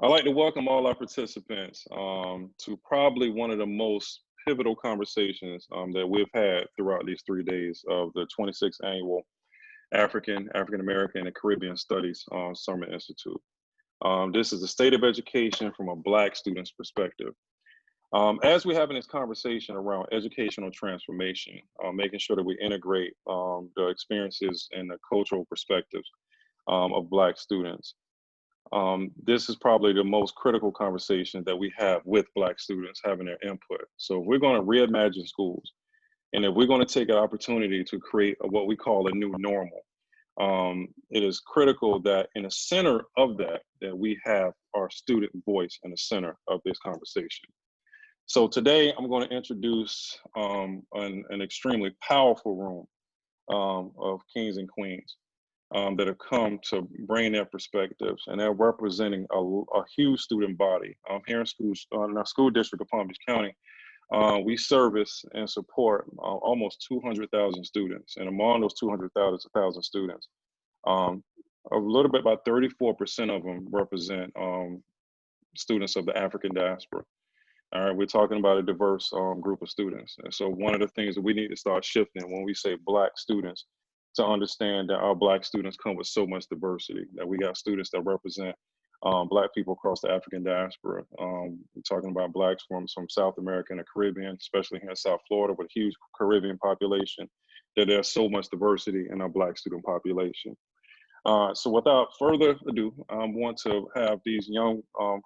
I'd like to welcome all our participants to probably one of the most pivotal conversations that we've had throughout these 3 days of the 26th annual African American, and Caribbean Studies Summer Institute. This is the state of education from a Black student's perspective. As we're having this conversation around educational transformation, making sure that we integrate the experiences and the cultural perspectives of Black students. This is probably the most critical conversation that we have with Black students having their input. So we're going to reimagine schools, and if we're going to take an opportunity to create what we call a new normal, it is critical that in the center of that we have our student voice in the center of this conversation. So today I'm going to introduce an extremely powerful room of kings and queens that have come to bring their perspectives, and they're representing a huge student body. Here in schools, in our school district of Palm Beach County, we service and support almost 200,000 students, and among those 200,000 students, a little bit about 34% of them represent students of the African diaspora. All right, we're talking about a diverse group of students. And so one of the things that we need to start shifting when we say Black students, to understand that our Black students come with so much diversity, that we got students that represent Black people across the African diaspora. We're talking about Blacks from South America and the Caribbean, especially here in South Florida with a huge Caribbean population, that there's so much diversity in our Black student population. So without further ado, I want to have these young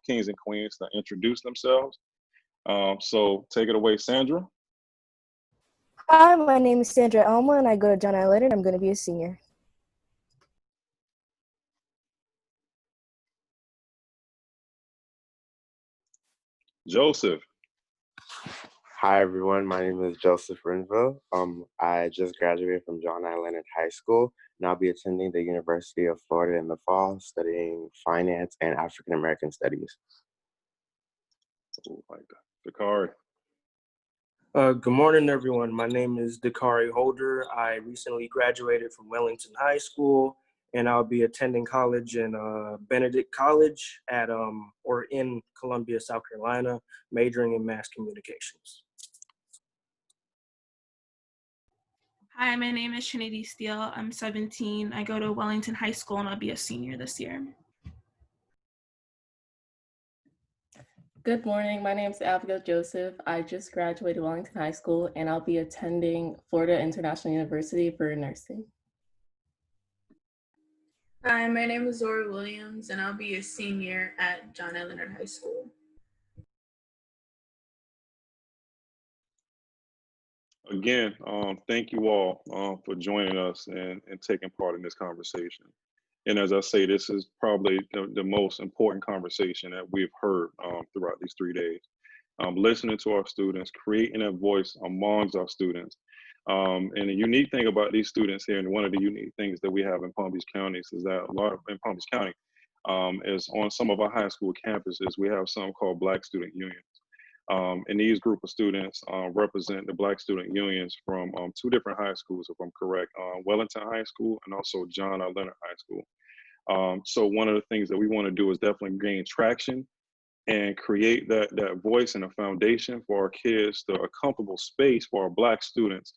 kings and queens to introduce themselves. So take it away, Sandra. Hi, my name is Sandra Elma, and I go to John I. Leonard. I'm going to be a senior. Joseph. Hi everyone, my name is Joseph Renville. I just graduated from John I. Leonard High School, and I'll be attending the University of Florida in the fall, studying finance and African American studies. Oh, like that. Dakari. Good morning, everyone. My name is Dakari Holder. I recently graduated from Wellington High School, and I'll be attending college in Benedict College in Columbia, South Carolina, majoring in mass communications. Hi, my name is Trinity Steele. I'm 17. I go to Wellington High School, and I'll be a senior this year. Good morning, my name is Abigail Joseph. I just graduated Wellington High School, and I'll be attending Florida International University for nursing. Hi, my name is Zora Williams, and I'll be a senior at John I. Leonard High School. Again, thank you all for joining us and taking part in this conversation. And as I say, this is probably the most important conversation that we've heard throughout these 3 days. Listening to our students, creating a voice amongst our students. And the unique thing about these students here, and one of the unique things that we have in Palm Beach County is that a lot of, in Palm Beach County, is on some of our high school campuses, we have something called Black Student Unions. And these group of students represent the Black student unions from 2 different high schools, if I'm correct, Wellington High School and also John I. Leonard High School. So one of the things that we want to do is definitely gain traction and create that voice and a foundation for our kids, a comfortable space for our Black students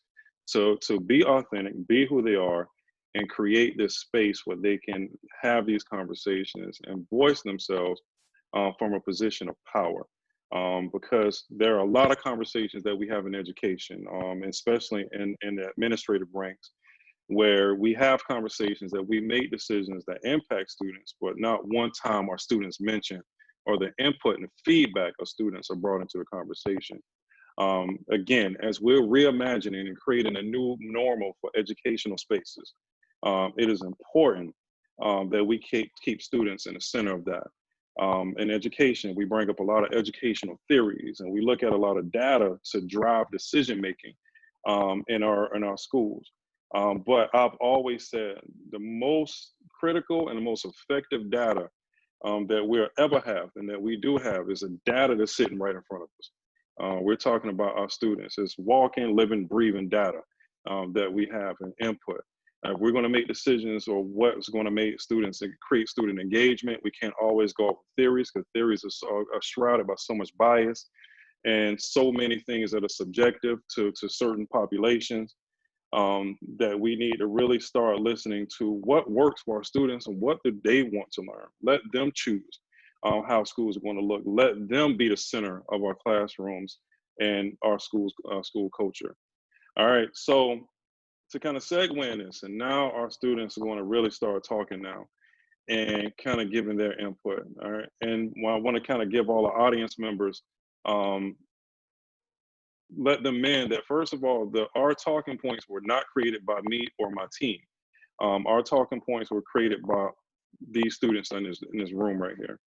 to be authentic, be who they are, and create this space where they can have these conversations and voice themselves from a position of power. Because there are a lot of conversations that we have in education, especially in the administrative ranks, where we have conversations that we make decisions that impact students, but not one time are students mentioned or the input and the feedback of students are brought into the conversation. Again, as we're reimagining and creating a new normal for educational spaces, it is important that we keep students in the center of that. In education, we bring up a lot of educational theories, and we look at a lot of data to drive decision making in our schools. But I've always said the most critical and the most effective data that we'll ever have, and that we do have, is a data that's sitting right in front of us. We're talking about our students. It's walking, living, breathing data that we have and input. If we're going to make decisions or what's going to make students and create student engagement, we can't always go off of theories, because theories are shrouded by so much bias and so many things that are subjective to certain populations, that we need to really start listening to what works for our students and what do they want to learn. Let them choose how schools are going to look. Let them be the center of our classrooms and our school culture. All right, so to kind of segue in this, and now our students are going to really start talking now and kind of giving their input. All right, and I want to kind of give all the audience members, let them in that first of all, our talking points were not created by me or my team. Our talking points were created by these students in this room right here.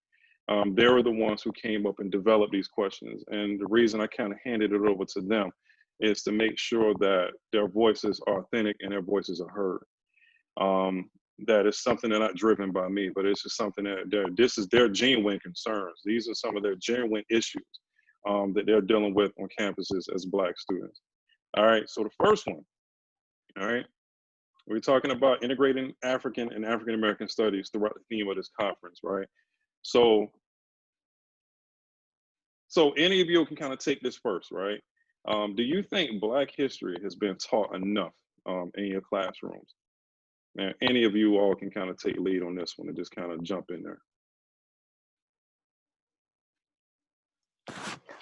They were the ones who came up and developed these questions, and the reason I kind of handed it over to them is to make sure that their voices are authentic and their voices are heard. That is something they're not driven by me, but it's just something that this is their genuine concerns. These are some of their genuine issues that they're dealing with on campuses as Black students. All right, so the first one, all right, we're talking about integrating African and African American studies throughout the theme of this conference, right? So any of you can kind of take this first, right? Do you think Black history has been taught enough in your classrooms? Now, any of you all can kind of take lead on this one and just kind of jump in there.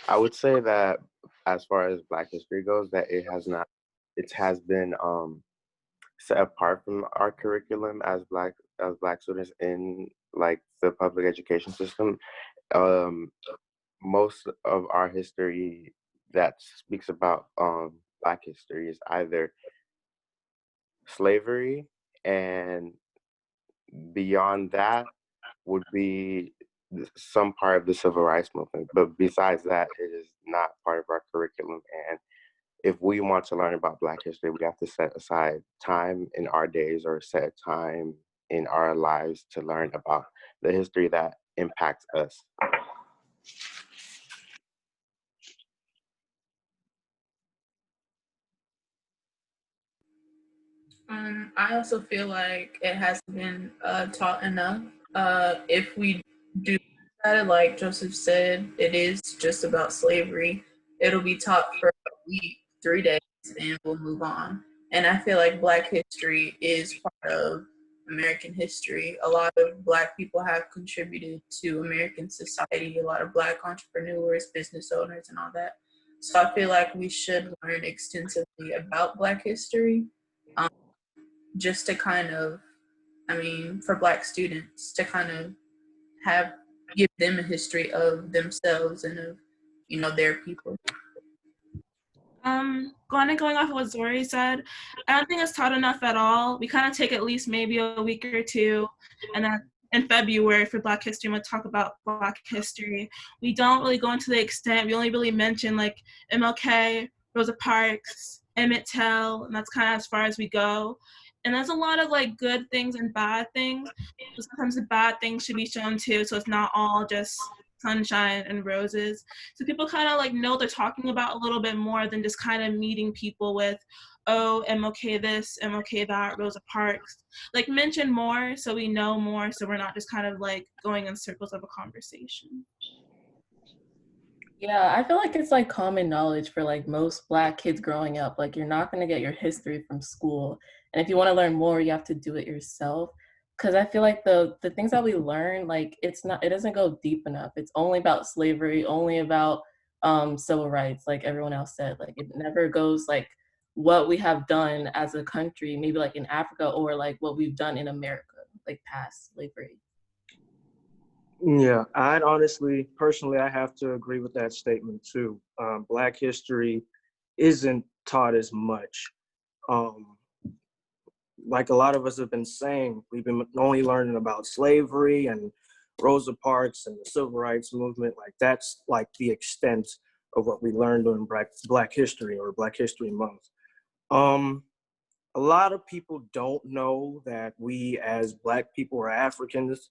I would say that as far as Black history goes, that it has been set apart from our curriculum as Black students in like the public education system. Most of our history that speaks about Black history is either slavery, and beyond that would be some part of the civil rights movement. But besides that, it is not part of our curriculum. And if we want to learn about Black history, we have to set aside time in our days or set time in our lives to learn about the history that impacts us. I also feel like it hasn't been taught enough. If we do that, like Joseph said, it is just about slavery. It'll be taught for a week, 3 days, and we'll move on. And I feel like Black history is part of American history. A lot of Black people have contributed to American society, a lot of Black entrepreneurs, business owners, and all that. So I feel like we should learn extensively about Black history. Just to kind of, for Black students to kind of give them a history of themselves and of, their people. Going off of what Zori said, I don't think it's taught enough at all. We kind of take at least maybe a week or two, and then in February for Black History, we'll talk about Black history. We don't really go into the extent, we only really mention like MLK, Rosa Parks, Emmett Till, and that's kind of as far as we go. And there's a lot of like good things and bad things. So sometimes the bad things should be shown too, so it's not all just sunshine and roses. So people kind of like know they're talking about a little bit more than just kind of meeting people with, oh, MLK this, MLK that, Rosa Parks. Like mention more so we know more, so we're not just kind of like going in circles of a conversation. Yeah, I feel like it's like common knowledge for like most Black kids growing up. Like you're not going to get your history from school. And if you want to learn more, you have to do it yourself. Because I feel like the things that we learn, like it doesn't go deep enough. It's only about slavery, only about civil rights, like everyone else said. Like it never goes like what we have done as a country, maybe like in Africa, or like what we've done in America, like past slavery. Yeah, personally, I have to agree with that statement too. Black history isn't taught as much. Like a lot of us have been saying, we've been only learning about slavery and Rosa Parks and the civil rights movement. Like that's like the extent of what we learned during Black History or Black History Month. A lot of people don't know that we as Black people or Africans,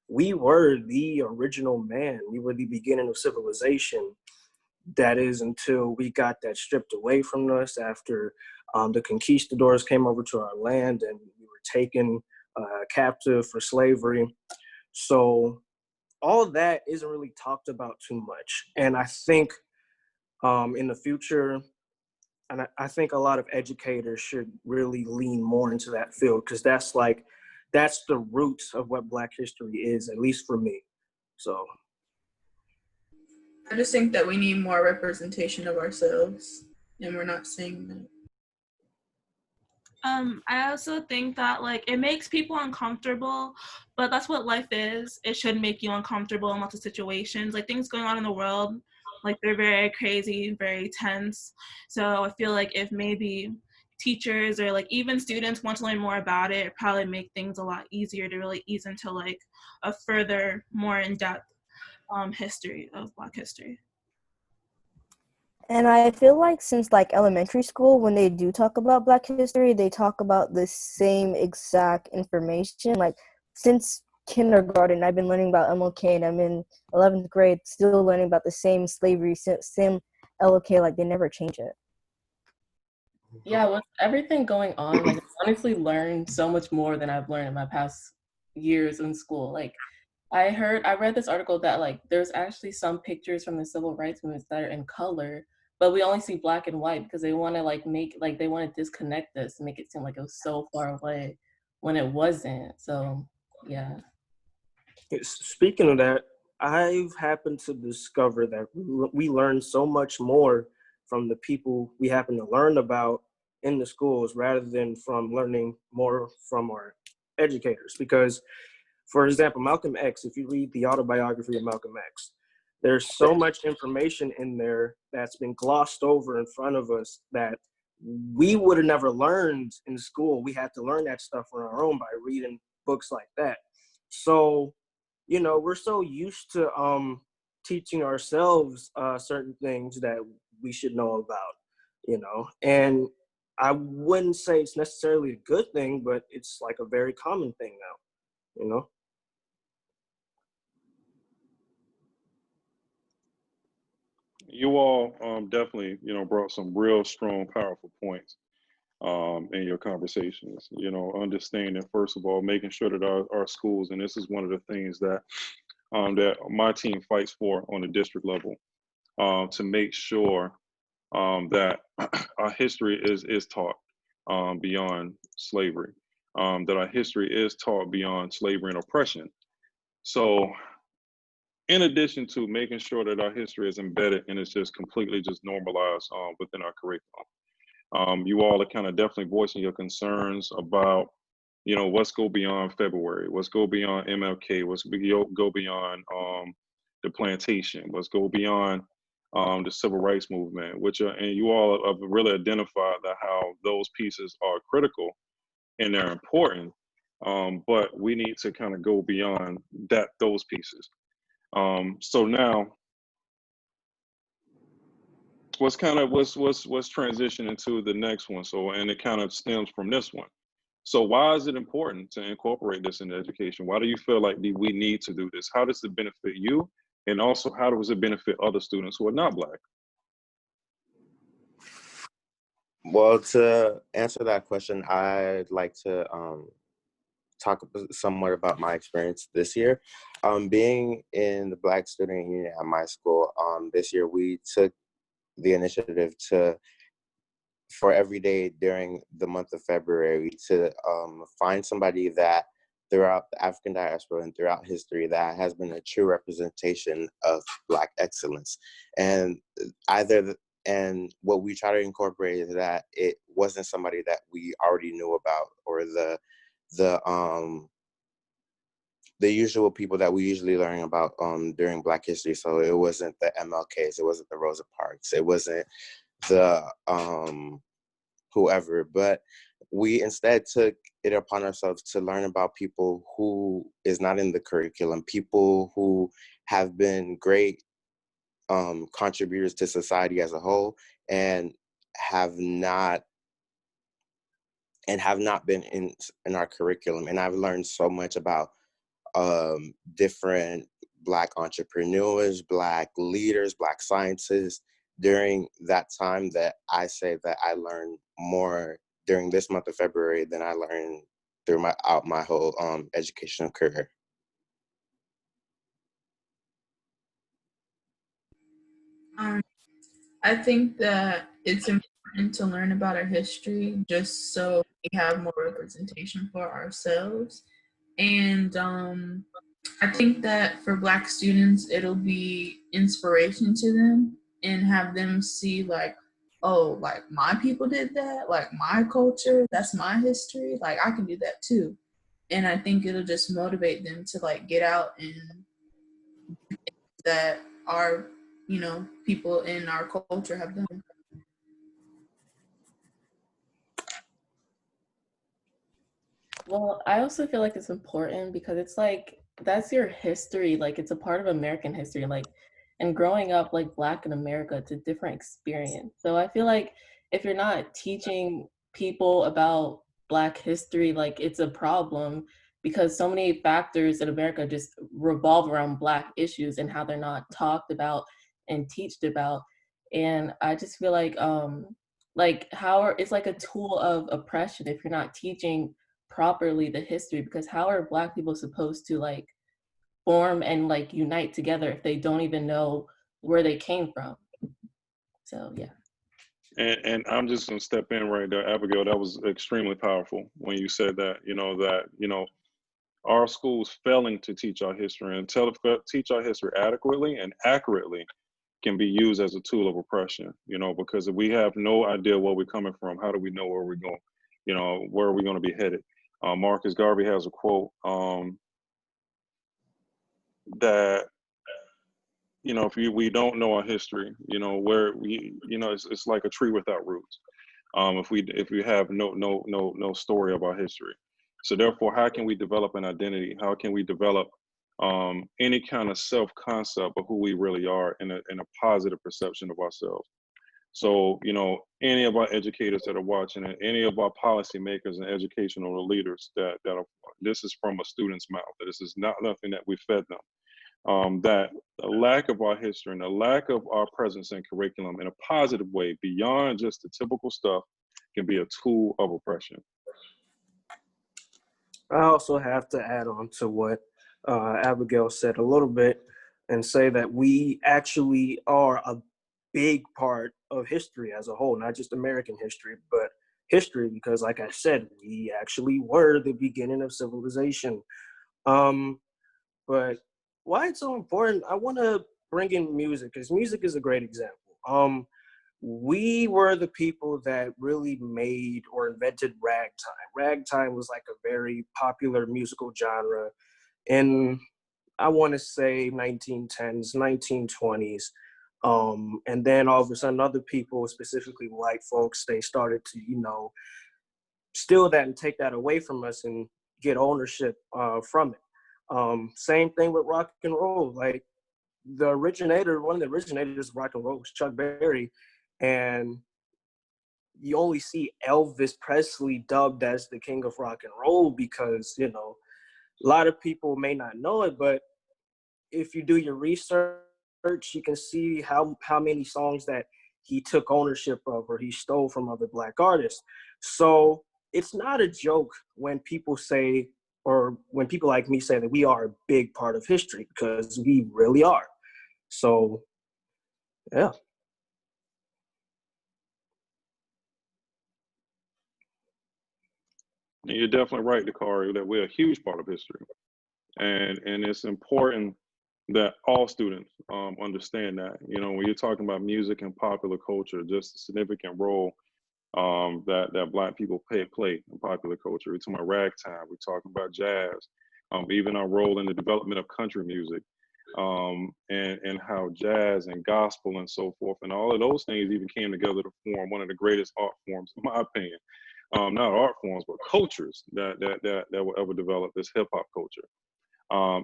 we were the original man. We were the beginning of civilization. that is until we got that stripped away from us after the conquistadors came over to our land and we were taken captive for slavery. So all of that isn't really talked about too much. And I think in the future, and I think a lot of educators should really lean more into that field, because that's the roots of what Black history is, at least for me. So I just think that we need more representation of ourselves, and we're not seeing that. I also think that like it makes people uncomfortable, but that's what life is. It should make you uncomfortable in lots of situations. Like things going on in the world, like they're very crazy, very tense. So I feel like if maybe teachers or like even students want to learn more about it, it'd probably make things a lot easier to really ease into like a further, more in-depth history of Black history. And I feel like since like elementary school, when they do talk about Black history, they talk about the same exact information. Like since kindergarten, I've been learning about MLK, and I'm in 11th grade, still learning about the same slavery, same LK. Like they never change it. Yeah, with everything going on, like I honestly learned so much more than I've learned in my past years in school. Like I read this article that like there's actually some pictures from the civil rights movements that are in color, but we only see black and white because they want to like they want to disconnect this and make it seem like it was so far away when it wasn't. So yeah. speaking of that, I've happened to discover that we learn so much more from the people we happen to learn about in the schools rather than from learning more from our educators. Because, for example, Malcolm X, if you read the autobiography of Malcolm X, there's so much information in there that's been glossed over in front of us that we would have never learned in school. We had to learn that stuff on our own by reading books like that. So, we're so used to teaching ourselves certain things that we should know about, and I wouldn't say it's necessarily a good thing, but it's like a very common thing now. You all definitely, brought some real strong, powerful points in your conversations. Understanding, first of all, making sure that our schools, and this is one of the things that that my team fights for on the district level, to make sure that our history is taught beyond slavery, that our history is taught beyond slavery and oppression. So in addition to making sure that our history is embedded and it's just completely just normalized within our curriculum, you all are kind of definitely voicing your concerns about, what's go beyond February, what's go beyond MLK, what's go beyond the plantation, what's go beyond the civil rights movement, and you all have really identified that how those pieces are critical and they're important, but we need to kind of go beyond those pieces. So now, what's transitioning to the next one? So, and it kind of stems from this one. So, why is it important to incorporate this into education? Why do you feel like we need to do this? How does it benefit you? And also, how does it benefit other students who are not Black? Well, to answer that question, I'd like to talk somewhat about my experience this year. Being in the Black Student Union at my school, this year we took the initiative for every day during the month of February to find somebody that throughout the African diaspora and throughout history that has been a true representation of Black excellence. And and what we try to incorporate is that it wasn't somebody that we already knew about, or the usual people that we usually learn about during Black history. So it wasn't the MLKs, it wasn't the Rosa Parks, it wasn't the whoever, but we instead took it upon ourselves to learn about people who is not in the curriculum, people who have been great contributors to society as a whole, and have not been in our curriculum. And I've learned so much about different Black entrepreneurs, Black leaders, Black scientists, during that time that I say that I learned more during this month of February than I learned throughout my whole educational career. I think that it's important to learn about our history just so we have more representation for ourselves. And I think that for Black students, it'll be inspiration to them and have them see like, oh, like my people did that, like my culture, that's my history, like I can do that too. And I think it'll just motivate them to like get out and that our, people in our culture have done. Well, I also feel like it's important because it's like that's your history, like it's a part of American history, like and growing up like Black in America, it's a different experience. So I feel like if you're not teaching people about Black history, like it's a problem because so many factors in America just revolve around Black issues and how they're not talked about and teached about. And I just feel like how it's like a tool of oppression if you're not teaching properly the history, because how are Black people supposed to like form and like unite together if they don't even know where they came from? So yeah. And I'm just gonna step in right there, Abigail. That was extremely powerful when you said that. Our schools failing to teach our history and teach our history adequately and accurately can be used as a tool of oppression. Because if we have no idea where we're coming from, how do we know where we're going? Where are we going to be headed? Marcus Garvey has a quote that if we don't know our history, where it's like a tree without roots. If we have no story of our history, so therefore, how can we develop an identity? How can we develop any kind of self-concept of who we really are in a positive perception of ourselves? So, any of our educators that are watching and any of our policymakers and educational leaders that are, this is from a student's mouth. This is not nothing that we fed them. That the lack of our history and the lack of our presence in curriculum in a positive way, beyond just the typical stuff, can be a tool of oppression. I also have to add on to what Abigail said a little bit and say that we actually are a big part of history as a whole, not just American history, but history, because like I said, we actually were the beginning of civilization. But why it's so important, I want to bring in music, because music is a great example. We were the people that really made or invented ragtime. Ragtime was like a very popular musical genre in, I want to say 1910s, 1920s. And then all of a sudden other people, specifically white folks, they started to, steal that and take that away from us and get ownership from it. Same thing with rock and roll. Like one of the originators of rock and roll was Chuck Berry. And you only see Elvis Presley dubbed as the king of rock and roll because, a lot of people may not know it, but if you do your research, you can see how many songs that he took ownership of or he stole from other Black artists. So it's not a joke when people say, or when people like me say that we are a big part of history, because we really are. So, yeah. And you're definitely right, Dakari, that we're a huge part of history. And it's important that all students understand that. When you're talking about music and popular culture, just a significant role that Black people play in popular culture. We're talking about ragtime, we're talking about jazz, even our role in the development of country music, and how jazz and gospel and so forth, and all of those things even came together to form one of the greatest art forms, in my opinion. Not art forms, but cultures that will ever develop, this hip hop culture.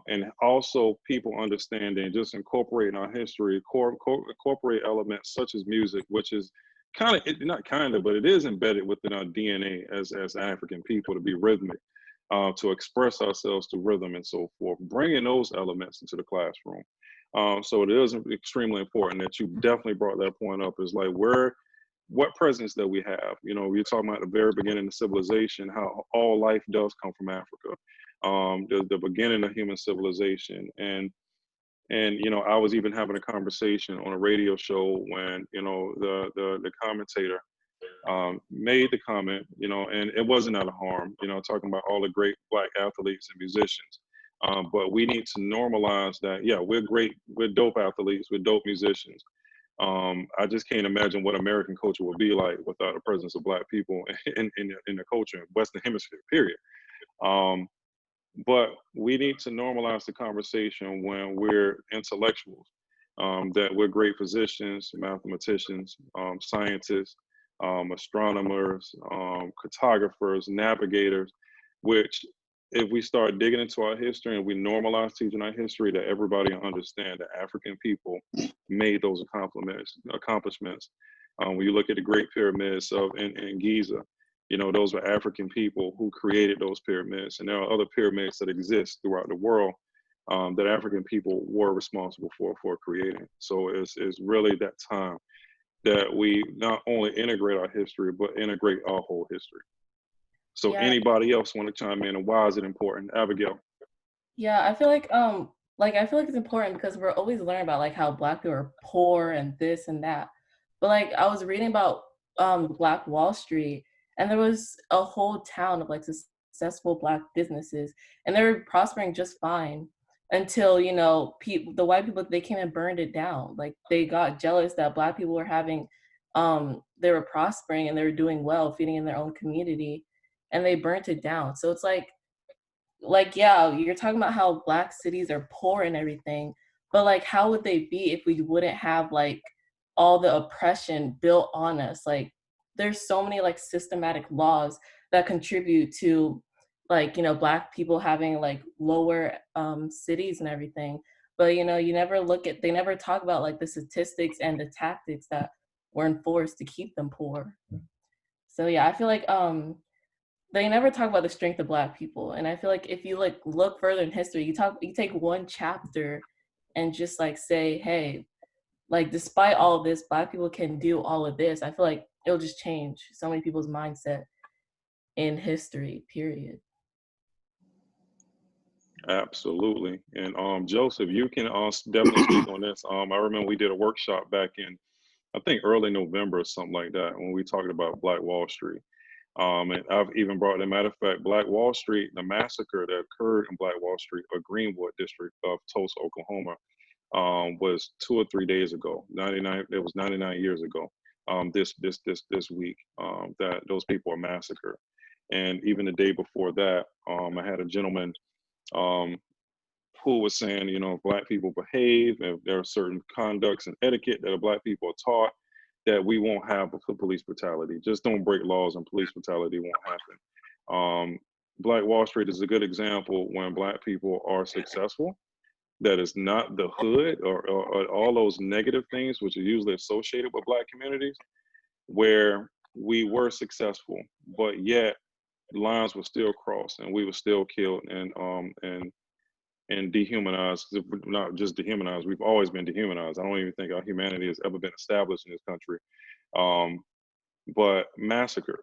And also people understanding, just incorporating our history, incorporate elements such as music, which is not kind of, but it is embedded within our DNA as African people to be rhythmic. to express ourselves through rhythm and so forth, bringing those elements into the classroom. So it is extremely important that you definitely brought that point up, is like what presence that we have. You know, we're talking about the very beginning of civilization, how all life does come from Africa, the beginning of human civilization. And you know, I was even having a conversation on a radio show when, you know, the commentator made the comment, you know, and it wasn't out of harm, you know, talking about all the great Black athletes and musicians. But we need to normalize that, yeah, we're great, we're dope athletes, we're dope musicians. I just can't imagine what American culture would be like without the presence of Black people in the culture in Western Hemisphere, period. But we need to normalize the conversation when we're intellectuals, that we're great physicians, mathematicians, scientists, astronomers, cartographers, navigators, which if we start digging into our history and we normalize teaching our history, that everybody will understand that African people made those accomplishments. When you look at the Great Pyramids in Giza, you know, those were African people who created those pyramids. And there are other pyramids that exist throughout the world that African people were responsible for creating. So it's really that time that we not only integrate our history, but integrate our whole history. So Yeah. anybody else want to chime in, and why is it important? Abigail. Yeah, I feel like I feel like it's important because we're always learning about like how Black people are poor and this and that. But like I was reading about Black Wall Street, and there was a whole town of like successful Black businesses, and they were prospering just fine until, you know, the white people, they came and burned it down. Like they got jealous that Black people were having they were prospering and they were doing well, feeding in their own community, and they burnt it down. So it's like yeah, you're talking about how Black cities are poor and everything, but like how would they be if we wouldn't have like all the oppression built on us? Like there's so many like systematic laws that contribute to like, you know, Black people having like lower cities and everything, but you know, they never talk about like the statistics and the tactics that were enforced to keep them poor. So yeah, I feel like they never talk about the strength of Black people. And I feel like if you like look further in history, you take one chapter and just like say, hey, like despite all of this, Black people can do all of this. I feel like it'll just change so many people's mindset in history, period. Absolutely. And Joseph, you can definitely speak on this. I remember we did a workshop back in, I think, early November or something like that, when we talked about Black Wall Street. And I've even brought, as a matter of fact, Black Wall Street, the massacre that occurred in Black Wall Street, or Greenwood district of Tulsa, Oklahoma, was 2 or 3 days ago. It was 99 years ago. This week, that those people were massacred. And even the day before that, I had a gentleman who was saying, you know, if Black people behave, if there are certain conducts and etiquette that Black people are taught, that we won't have police brutality. Just don't break laws and police brutality won't happen. Black Wall Street is a good example when Black people are successful. That is not the hood or all those negative things which are usually associated with Black communities, where we were successful, but yet lines were still crossed and we were still killed and dehumanized. Not just dehumanized, we've always been dehumanized. I don't even think our humanity has ever been established in this country, but massacred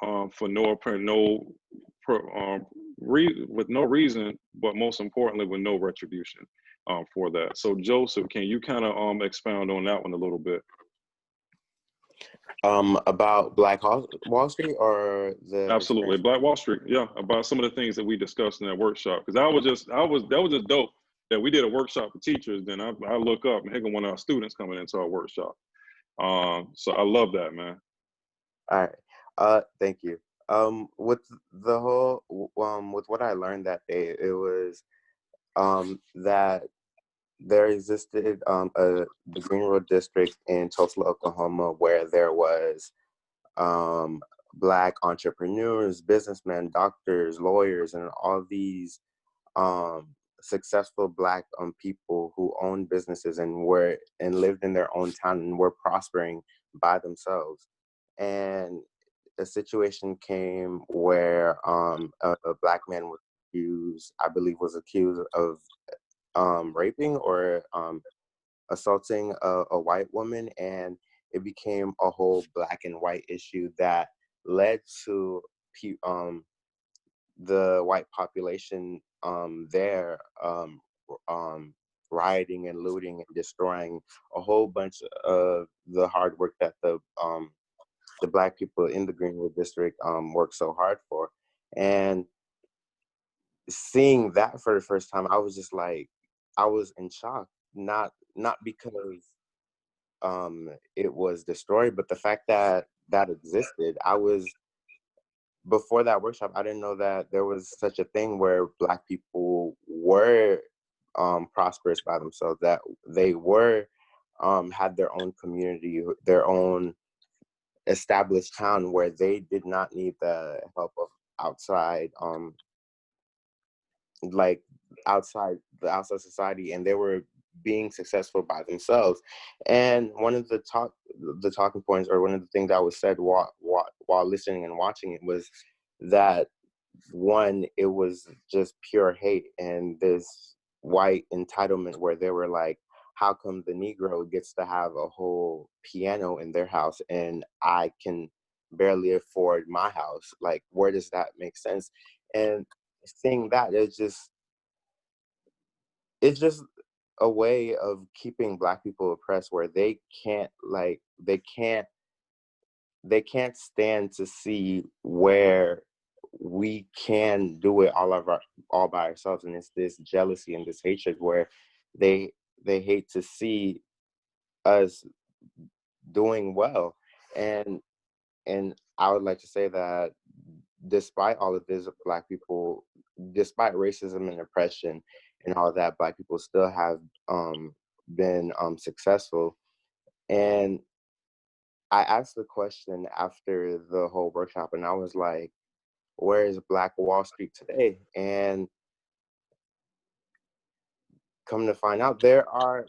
for with no reason, but most importantly with no retribution for that. So Joseph, can you kind of expound on that one a little bit? About Wall Street, or the Absolutely, Black Wall Street. Yeah, about some of the things that we discussed in that workshop. Because that was just dope that we did a workshop for teachers. Then I look up and here one of our students coming into our workshop. So I love that, man. All right. Thank you. With the whole with what I learned that day, it was that there existed the Greenwood district in Tulsa, Oklahoma, where there was Black entrepreneurs, businessmen, doctors, lawyers, and all these successful Black people who owned businesses and lived in their own town and were prospering by themselves. And a situation came where a black man was accused, I believe, was accused of raping or assaulting a white woman, and it became a whole black and white issue that led to the white population there rioting and looting and destroying a whole bunch of the hard work that the black people in the Greenwood district worked so hard for. And seeing that for the first time, I was just like, I was in shock, not because it was destroyed, but the fact that that existed. Before that workshop, I didn't know that there was such a thing where black people were prosperous by themselves, that they were had their own community, their own established town where they did not need the help of outside outside society, and they were being successful by themselves. And one of the talking points, or one of the things that was said while listening and watching it, was that one, it was just pure hate and this white entitlement where they were like, how come the Negro gets to have a whole piano in their house and I can barely afford my house? Like, where does that make sense? And seeing that, it's just a way of keeping black people oppressed, where they can't stand to see where we can do it all by ourselves. And it's this jealousy and this hatred where they hate to see us doing well. And I would like to say that despite all of this, black people, despite racism and oppression and all of that, black people still have been successful. And I asked the question after the whole workshop, and I was like, where is Black Wall Street today? And come to find out, there are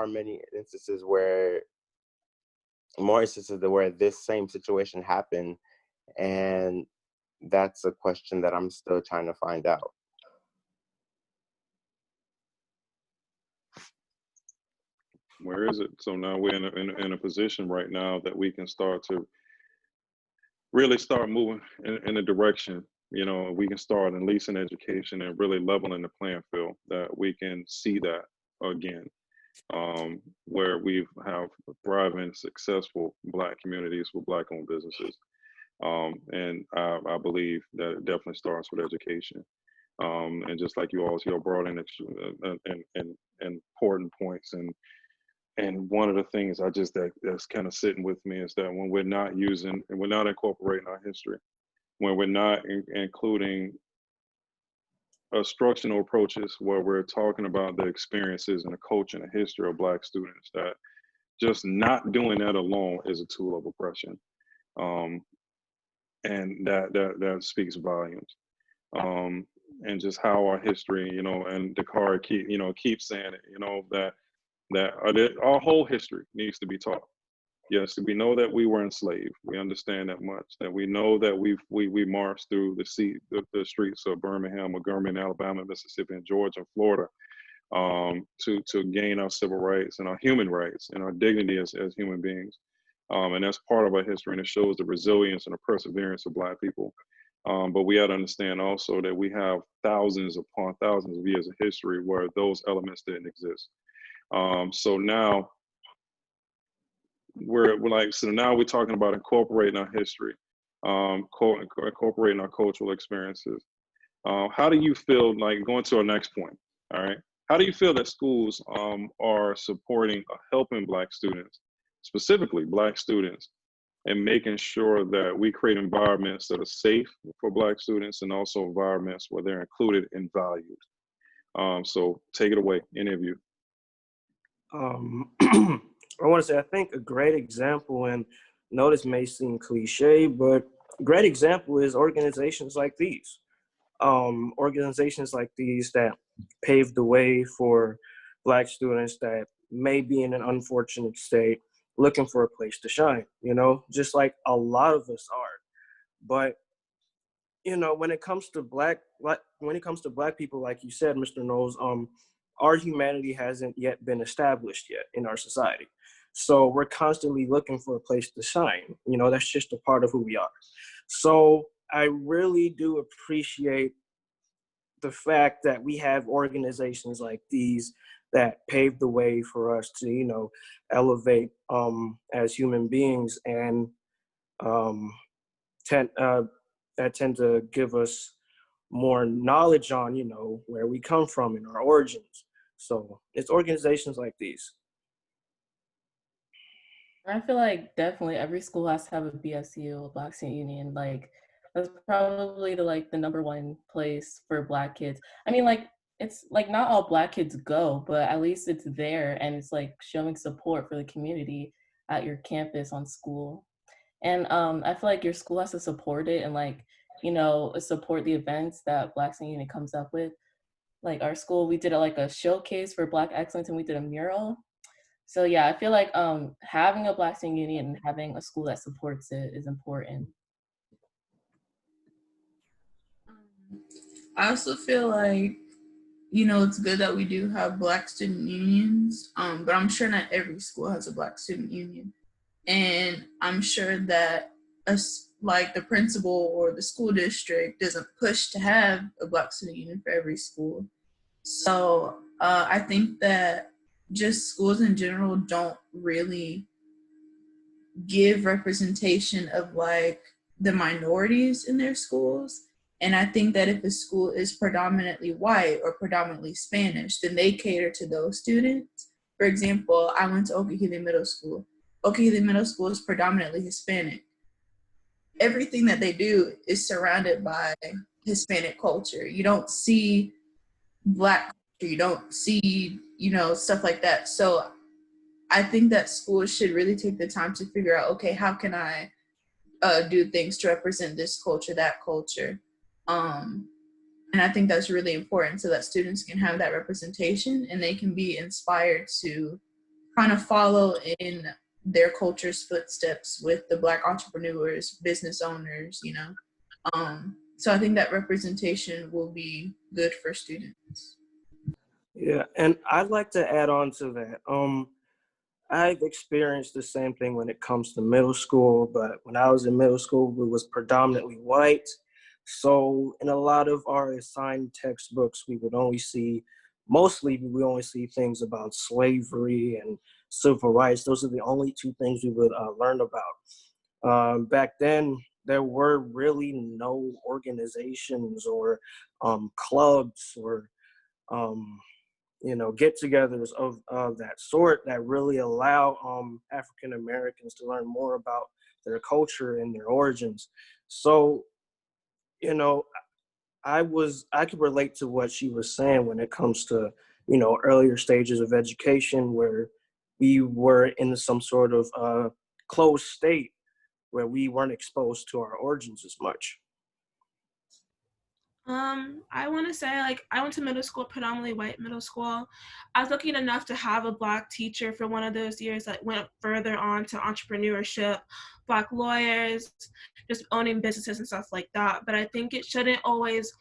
many instances where this same situation happened, and that's a question that I'm still trying to find out. Where is it? So now we're in a position right now that we can start to really start moving in a direction. We can start at least in education and really leveling the playing field, that we can see that again, where we have thriving, successful Black communities with Black-owned businesses. And I believe that it definitely starts with education. And just like you all brought in important points, and one of the things that's kind of sitting with me is that when we're not using and we're not incorporating our history, when we're not including instructional approaches where we're talking about the experiences and the culture and the history of Black students, that just not doing that alone is a tool of oppression. And that speaks volumes. And just how our history, and Dakar keeps saying it, that our whole history needs to be taught. Yes, we know that we were enslaved. We understand that much. That we know that we marched through the streets of Birmingham, Montgomery, Alabama, Mississippi, and Georgia, and Florida, to gain our civil rights and our human rights and our dignity as human beings. And that's part of our history, and it shows the resilience and the perseverance of Black people. But we have to understand also that we have thousands upon thousands of years of history where those elements didn't exist. So now now we're talking about incorporating our history, incorporating our cultural experiences. How do you feel, like, going to our next point, all right? How do you feel that schools are supporting, helping Black students, specifically Black students, and making sure that we create environments that are safe for Black students, and also environments where they're included and valued? So take it away, any of you. I want to say, I think a great example, and I know this may seem cliche, but a great example is organizations like these. Organizations like these that paved the way for Black students that may be in an unfortunate state, looking for a place to shine, just like a lot of us are. But when it comes to black people, like you said, Mr. Knowles, our humanity hasn't yet been established yet in our society. So we're constantly looking for a place to shine. That's just a part of who we are. So I really do appreciate the fact that we have organizations like these that pave the way for us to, elevate as human beings, and tend that tend to give us more knowledge on, where we come from and our origins. So it's organizations like these. I feel like definitely every school has to have a BSU, a Black Student Union. Like that's probably the number one place for Black kids. I mean, like it's like not all Black kids go, but at least it's there, and it's like showing support for the community at your campus on school. And I feel like your school has to support it and support the events that Black Student Union comes up with. Like our school, we did a showcase for Black excellence, and we did a mural. So yeah, I feel like having a Black Student Union and having a school that supports it is important. I also feel like, it's good that we do have Black student unions, but I'm sure not every school has a Black student union. And I'm sure that like the principal or the school district doesn't push to have a Black student union for every school. So I think that just schools in general don't really give representation of like the minorities in their schools. And I think that if a school is predominantly white or predominantly Spanish, then they cater to those students. For example, I went to Okehili Middle School. Okehili Middle School is predominantly Hispanic. Everything that they do is surrounded by Hispanic culture. You don't see Black culture, you don't see, stuff like that. So I think that schools should really take the time to figure out, okay, how can I do things to represent this culture, that culture? And I think that's really important so that students can have that representation and they can be inspired to kind of follow in their culture's footsteps with the Black entrepreneurs, business owners, So I think that representation will be good for students. Yeah, and I'd like to add on to that. I've experienced the same thing when it comes to middle school, but when I was in middle school, it was predominantly white. So in a lot of our assigned textbooks, we only see things about slavery and civil rights. Those are the only two things we would learn about. Back then, there were really no organizations or clubs or get-togethers of that sort that really allow African Americans to learn more about their culture and their origins. So, I could relate to what she was saying when it comes to, earlier stages of education where we were in some sort of closed state where we weren't exposed to our origins as much. I want to say, I went to middle school, predominantly white middle school. I was lucky enough to have a Black teacher for one of those years that went further on to entrepreneurship, Black lawyers, just owning businesses and stuff like that. But I think it shouldn't always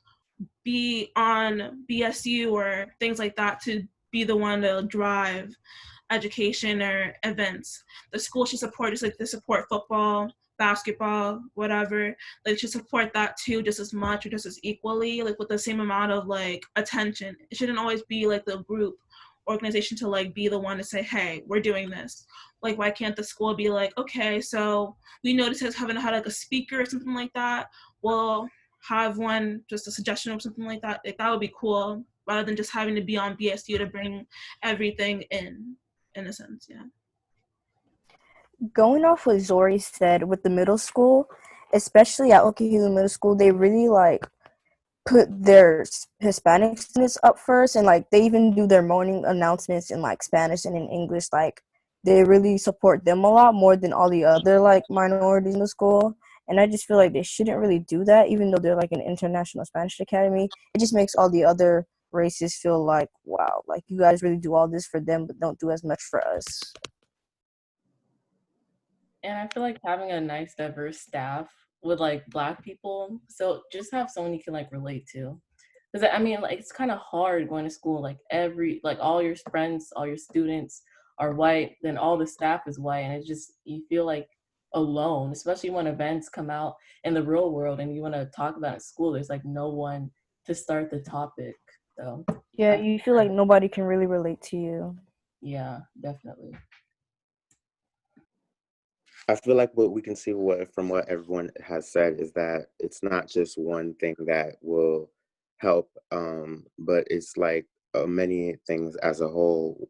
be on BSU or things like that to be the one to drive education or events. The school should support, just like they support football, basketball, whatever. They should support that too, just as much or just as equally, like with the same amount of attention. It shouldn't always be like the group organization to be the one to say, hey, we're doing this. Why can't the school be like, okay, so we noticed us haven't had a speaker or something like that. Well, have one, just a suggestion or something like that. That would be cool, rather than just having to be on BSU to bring everything in a sense, yeah. Going off what Zori said with the middle school, especially at Okehila Middle School, they really put their Hispanic students up first, and they even do their morning announcements in Spanish and in English. They really support them a lot more than all the other minorities in the school. And I just feel like they shouldn't really do that, even though they're an international Spanish academy. It just makes all the other races feel wow, you guys really do all this for them, but don't do as much for us. And I feel like having a nice, diverse staff with like Black people. So just have someone you can like relate to. Because I mean, like it's kind of hard going to school. Like all your friends, all your students are white, then all the staff is white, and it's just you feel like alone, especially when events come out in the real world and you want to talk about it in school. There's like no one to start the topic. So Yeah, you feel like nobody can really relate to you. yeah, definitely. I feel like what we can see from what everyone has said is that it's not just one thing that will help, but it's like many things as a whole.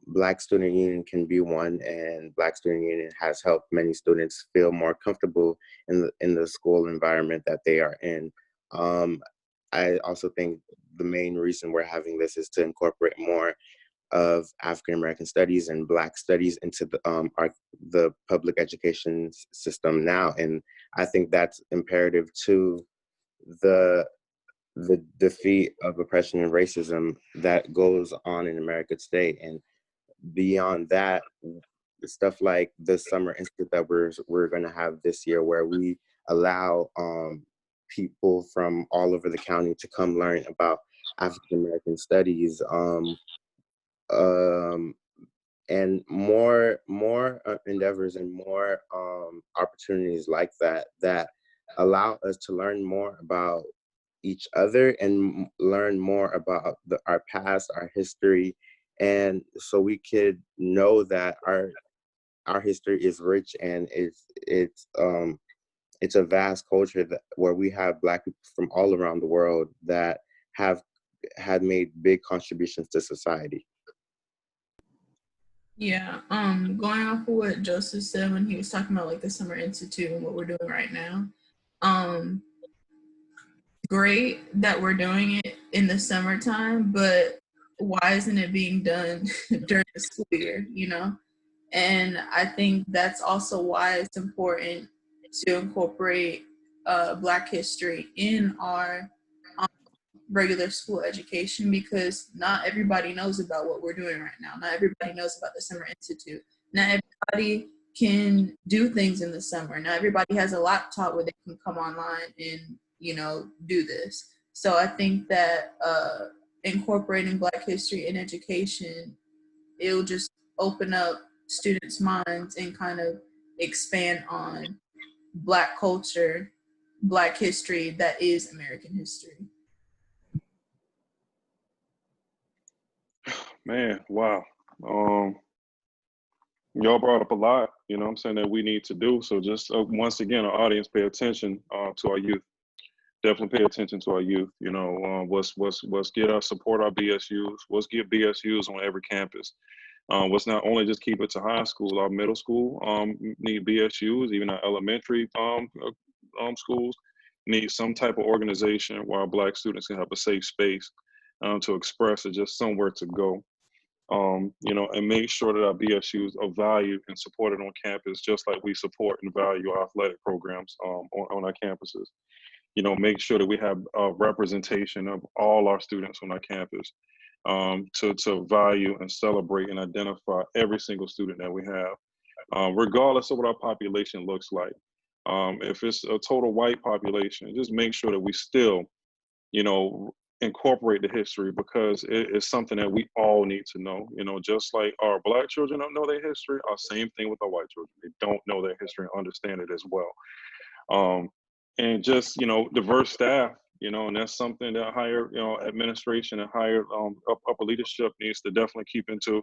Black Student Union can be one, and Black Student Union has helped many students feel more comfortable in the school environment that they are in. I also think the main reason we're having this is to incorporate more of African American studies and Black studies into the public education system now, and I think that's imperative to the defeat of oppression and racism that goes on in America today. And beyond that, stuff like the summer institute that we're going to have this year, where we allow people from all over the county to come learn about African American studies. Um, and more endeavors and more opportunities like that allow us to learn more about each other and learn more about our past, our history, and so we could know that our history is rich, and it's a vast culture where we have Black people from all around the world that have had made big contributions to society. Yeah, going off of what Joseph said when he was talking about like the Summer Institute and what we're doing right now, great that we're doing it in the summertime, but why isn't it being done during the school year, you know? And I think that's also why it's important to incorporate Black history in our regular school education, because not everybody knows about what we're doing right now. Not everybody knows about the Summer Institute. Not everybody can do things in the summer. Not everybody has a laptop where they can come online and, you know, do this. So I think that incorporating Black history in education, it'll just open up students' minds and kind of expand on Black culture, Black history that is American history. Man, wow. Y'all brought up a lot, you know what I'm saying, that we need to do. So just once again, our audience, pay attention to our youth. Definitely pay attention to our youth. You know, let's get our support our BSUs. Let's get BSUs on every campus. Let's not only just keep it to high school, our middle school need BSUs, even our elementary schools need some type of organization where Black students can have a safe space to express it, just somewhere to go. You know, and make sure that our BSUs are valued and supported on campus, just like we support and value our athletic programs on our campuses. You know, make sure that we have a representation of all our students on our campus, to value and celebrate and identify every single student that we have, regardless of what our population looks like. If it's a total white population, just make sure that we still, you know, incorporate the history, because it is something that we all need to know. You know, just like our Black children don't know their history, our same thing with our white children. They don't know their history and understand it as well. And just, you know, diverse staff, you know, and that's something that higher, you know, administration and higher upper leadership needs to definitely keep into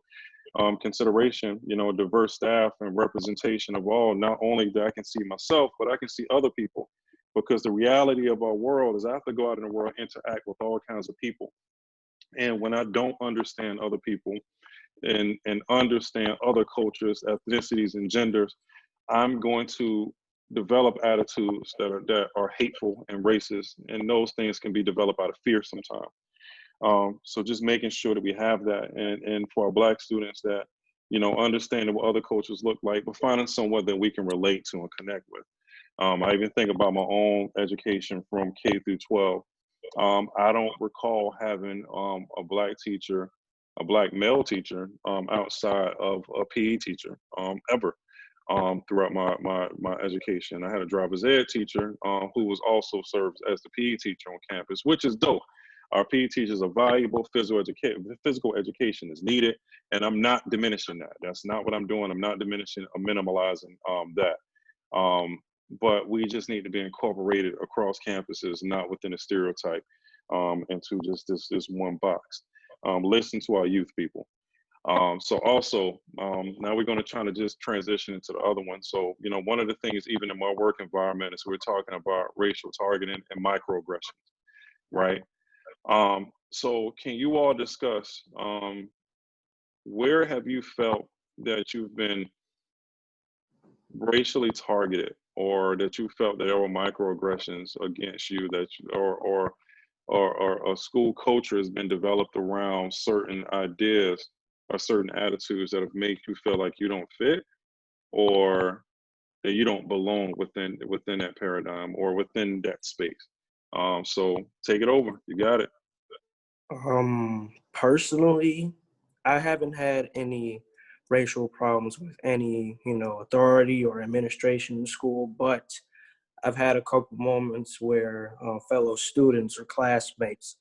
consideration. You know, diverse staff and representation of all, not only that I can see myself, but I can see other people, because the reality of our world is I have to go out in the world, interact with all kinds of people. And when I don't understand other people and understand other cultures, ethnicities, and genders, I'm going to develop attitudes that are hateful and racist, and those things can be developed out of fear sometimes. So just making sure that we have that, and for our Black students that, you know, understanding what other cultures look like, but finding someone that we can relate to and connect with. I even think about my own education from K through 12. I don't recall having a Black teacher, a Black male teacher, outside of a PE teacher, ever. throughout my education. I had a driver's ed teacher who was also served as the PE teacher on campus, which is dope. Our PE teachers are valuable. Physical education is needed, and I'm not diminishing that. That's not what I'm doing. I'm not diminishing or minimalizing that. But we just need to be incorporated across campuses, not within a stereotype, into just this one box. Listen to our youth people. So also, now we're going to try to just transition into the other one. So, you know, one of the things, even in my work environment, is we're talking about racial targeting and microaggressions, right? So can you all discuss, where have you felt that you've been racially targeted, or that you felt that there were microaggressions against you, that or a school culture has been developed around certain ideas or certain attitudes that have made you feel like you don't fit, or that you don't belong within that paradigm or within that space? So take it over. You got it. Personally, I haven't had any racial problems with any, authority or administration in school, but I've had a couple moments where fellow students or classmates,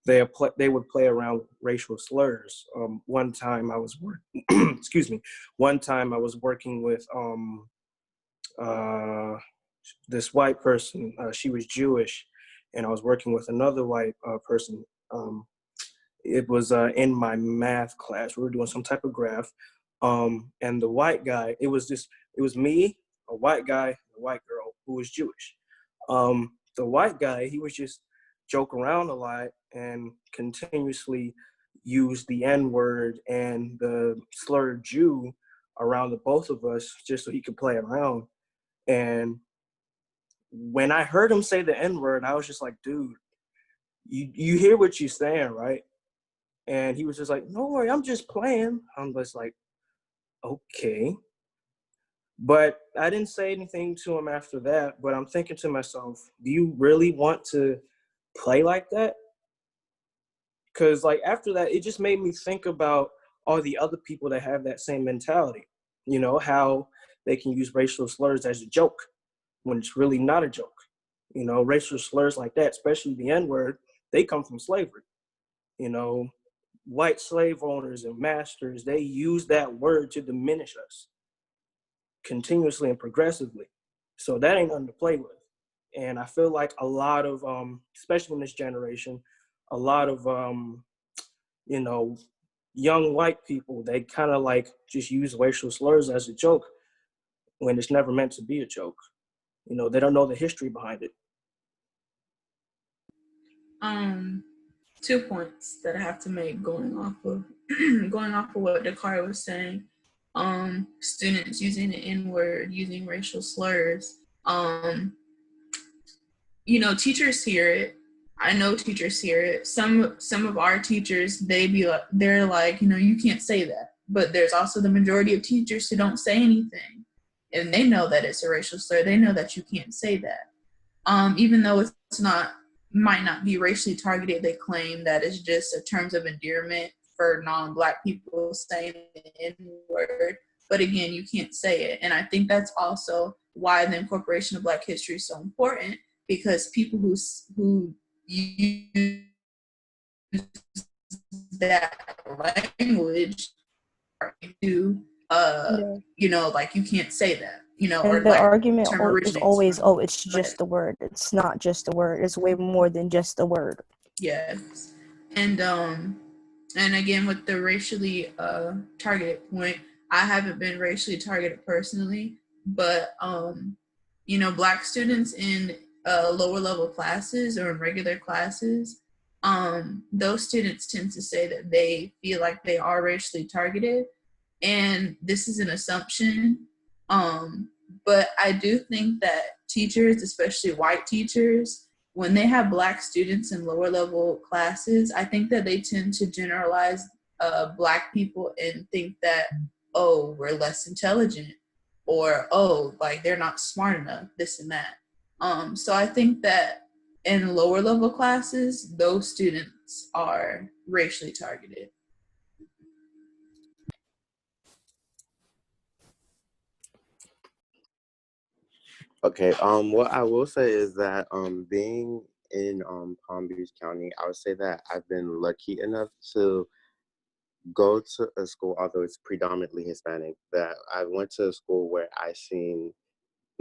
they would play around with racial slurs. One time I was excuse me. One time I was working with this white person. She was Jewish, and I was working with another white person. It was in my math class. We were doing some type of graph, and the white guy. It was me, a white guy, a white girl who was Jewish. The white guy, he was just joke around a lot and continuously use the N-word and the slur Jew around the both of us just so he could play around. And when I heard him say the N-word, I was just like, dude, you hear what you're saying, right? And he was just like, no worry, I'm just playing. I'm just like, okay. But I didn't say anything to him after that, but I'm thinking to myself, do you really want to play like that? Because like after that, it just made me think about all the other people that have that same mentality, how they can use racial slurs as a joke when it's really not a joke. Racial slurs like that, especially the N-word, they come from slavery. White slave owners and masters, they use that word to diminish us continuously and progressively. So that ain't nothing to play with. And I feel like a lot of, especially in this generation, a lot of, young white people, they kind of like just use racial slurs as a joke when it's never meant to be a joke. They don't know the history behind it. 2 points that I have to make going off of what Dakari was saying. Students using the N-word, using racial slurs. Teachers hear it. I know teachers hear it. Some of our teachers, they're like, you can't say that. But there's also the majority of teachers who don't say anything, and they know that it's a racial slur. They know that you can't say that. Even though it's might not be racially targeted, they claim that it's just a terms of endearment for non-Black people saying the N-word. But again, you can't say it. And I think that's also why the incorporation of Black history is so important, because people who use that language do, like you can't say that, And or the like argument term is originates always, from. oh, it's just a word. It's not just a word. It's way more than just a word. Yes. And again, with the racially targeted point, I haven't been racially targeted personally, but Black students in lower level classes or in regular classes, those students tend to say that they feel like they are racially targeted, and this is an assumption. But I do think that teachers, especially white teachers, when they have Black students in lower level classes, I think that they tend to generalize Black people and think that, oh, we're less intelligent, or, oh, like they're not smart enough, this and that. So I think that in lower level classes, those students are racially targeted. Okay. What I will say is that being in Palm Beach County, I would say that I've been lucky enough to go to a school, although it's predominantly Hispanic, that I went to a school where I seen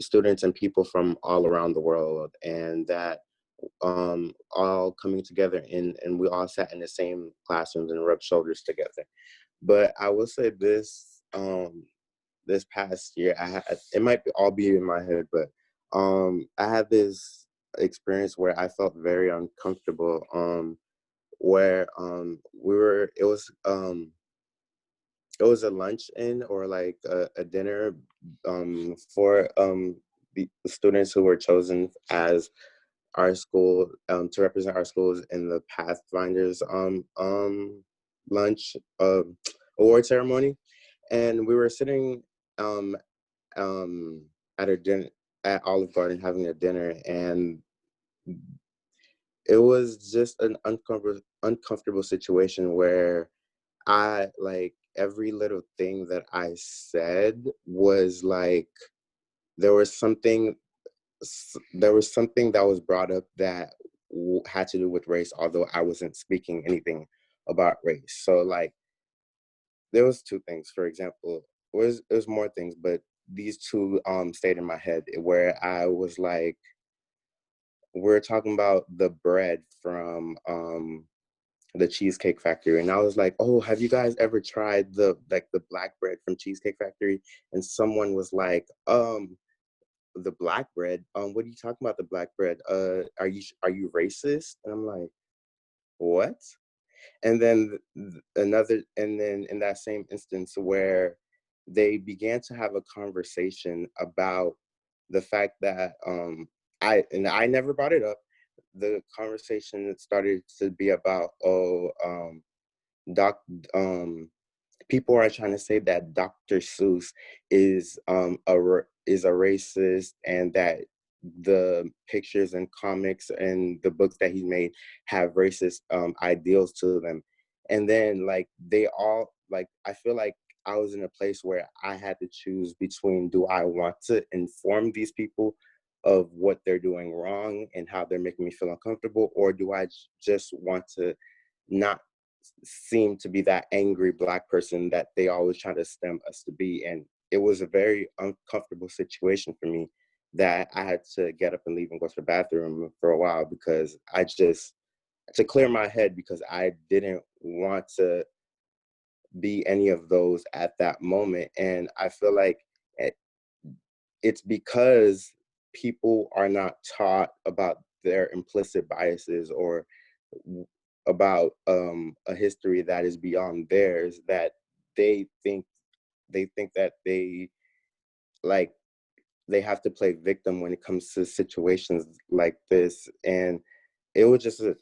students and people from all around the world, and that all coming together and we all sat in the same classrooms and rubbed shoulders together. But I will say this past year, I had, it might all be in my head, but I had this experience where I felt very uncomfortable. Where we were, it was a lunch in or like a dinner for the students who were chosen as our school to represent our schools in the Pathfinders lunch award ceremony, and we were sitting um, at a dinner at Olive Garden having a dinner, and it was just an uncomfortable situation where I like every little thing that I said was like there was something there was something that was brought up that had to do with race, although I wasn't speaking anything about race. So like there was two things, for example, it was more things, but these two stayed in my head where I was like, we're talking about the bread from the Cheesecake Factory, and I was like, "Oh, have you guys ever tried the black bread from Cheesecake Factory?" And someone was like, the black bread. What are you talking about? The black bread? Are you racist?" And I'm like, "What?" And then and then in that same instance where they began to have a conversation about the fact that I never brought it up. The conversation started to be about, doc people are trying to say that Dr. Seuss is is a racist, and that the pictures and comics and the books that he made have racist ideals to them. And then like they all like I feel like I was in a place where I had to choose between, do I want to inform these people of what they're doing wrong and how they're making me feel uncomfortable, or do I just want to not seem to be that angry Black person that they always try to stem us to be. And it was a very uncomfortable situation for me that I had to get up and leave and go to the bathroom for a while, because I just, to clear my head, because I didn't want to be any of those at that moment. And I feel like it's because people are not taught about their implicit biases or about a history that is beyond theirs, that they think that like they have to play victim when it comes to situations like this. And it was just an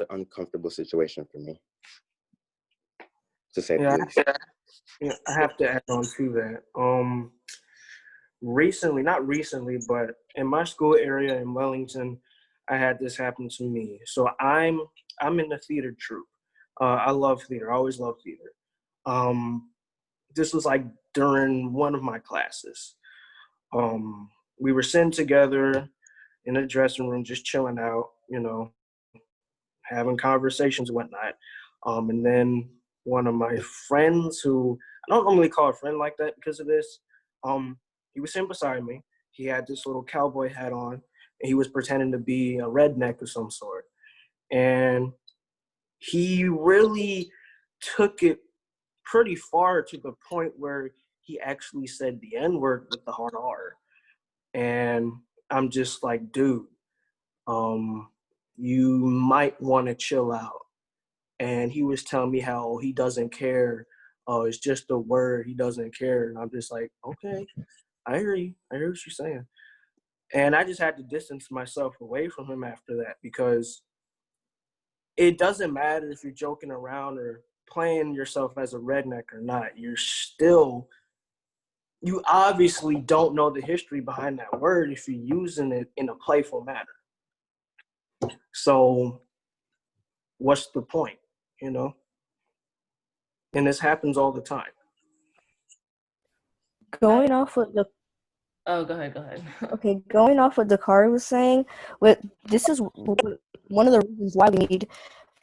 uncomfortable situation for me, to say the Yeah, least. yeah, I have to add on to that. Recently, not recently, but in my school area in Wellington, I had this happen to me. So I'm in the theater troupe. I love theater. I always love theater. Um, this was like during one of my classes. We were sitting together in a dressing room, just chilling out, having conversations and whatnot. And then one of my friends, who I don't normally call a friend like that because of this, he was sitting beside me. He had this little cowboy hat on, and he was pretending to be a redneck of some sort. And he really took it pretty far, to the point where he actually said the N-word with the hard R. And I'm just like, dude, you might want to chill out. And he was telling me how he doesn't care. Oh, it's just a word. He doesn't care. And I'm just like, okay, I hear you. I hear what you're saying. And I just had to distance myself away from him after that, because it doesn't matter if you're joking around or playing yourself as a redneck or not. You obviously don't know the history behind that word if you're using it in a playful manner. So what's the point, you know? And this happens all the time. Going off of the Oh, go ahead, go ahead. Okay, going off what Dakari was saying, this is one of the reasons why we need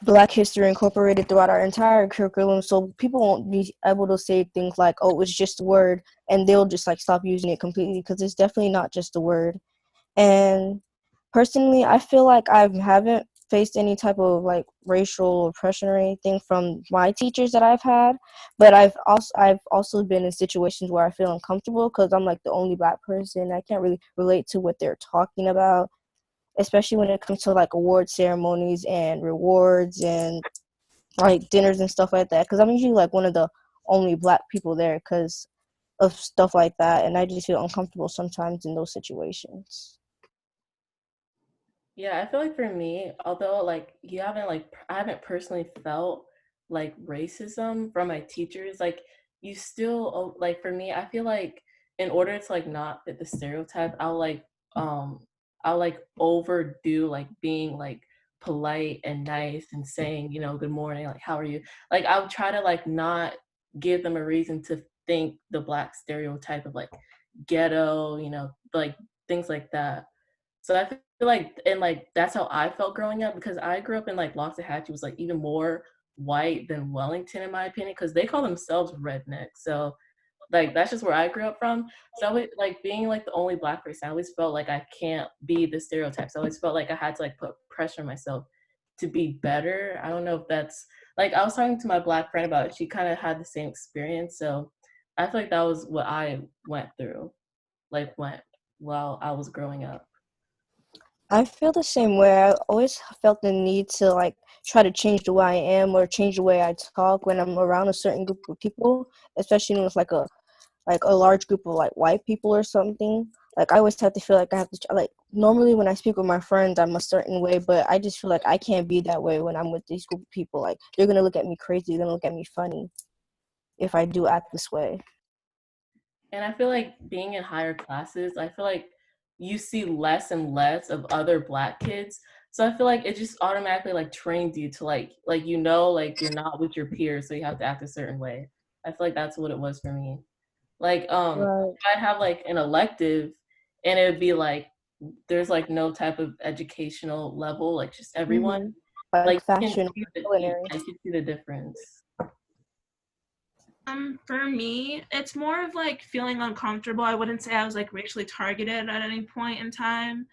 Black history incorporated throughout our entire curriculum, so people won't be able to say things like, "Oh, it's just a word," and they'll just like stop using it completely, because it's definitely not just a word. And personally, I feel like I haven't faced any type of like racial oppression or anything from my teachers that I've had, but I've also been in situations where I feel uncomfortable because I'm like the only Black person. I can't really relate to what they're talking about, especially when it comes to like award ceremonies and rewards and like dinners and stuff like that, because I'm usually like one of the only Black people there because of stuff like that, and I just feel uncomfortable sometimes in those situations. Yeah, I feel like for me, although like you haven't like I haven't personally felt like racism from my teachers, like you still like for me, I feel like in order to like not fit the stereotype, um I'll like overdo like being like polite and nice and saying, good morning, like how are you? Like I would try to like not give them a reason to think the Black stereotype of like ghetto, like things like that. So I feel like, and like that's how I felt growing up, because I grew up in like Loxahatchee was like even more white than Wellington in my opinion, because they call themselves redneck. So like that's just where I grew up from. So I would, like being like the only Black person, I always felt like I can't be the stereotypes. I always felt like I had to like put pressure on myself to be better. I don't know if that's like I was talking to my Black friend about it. She kind of had the same experience. So I feel like that was what I went through, like went while I was growing up. I feel the same way. I always felt the need to like try to change the way I am or change the way I talk when I'm around a certain group of people, especially when it's like a large group of like white people or something. Like I always have to feel like I have to like normally when I speak with my friends I'm a certain way, but I just feel like I can't be that way when I'm with these group of people. Like they're gonna look at me crazy, they're gonna look at me funny if I do act this way. And I feel like being in higher classes, I feel like you see less and less of other Black kids. So I feel like it just automatically like trains you to like like you're not with your peers, so you have to act a certain way. I feel like that's what it was for me. Like Right. I'd have like an elective and it would be like there's like no type of educational level, like just everyone. Mm-hmm. Like Like you can fashion, see culinary. you can see the difference. For me, it's more of like feeling uncomfortable. I wouldn't say I was like racially targeted at any point in time,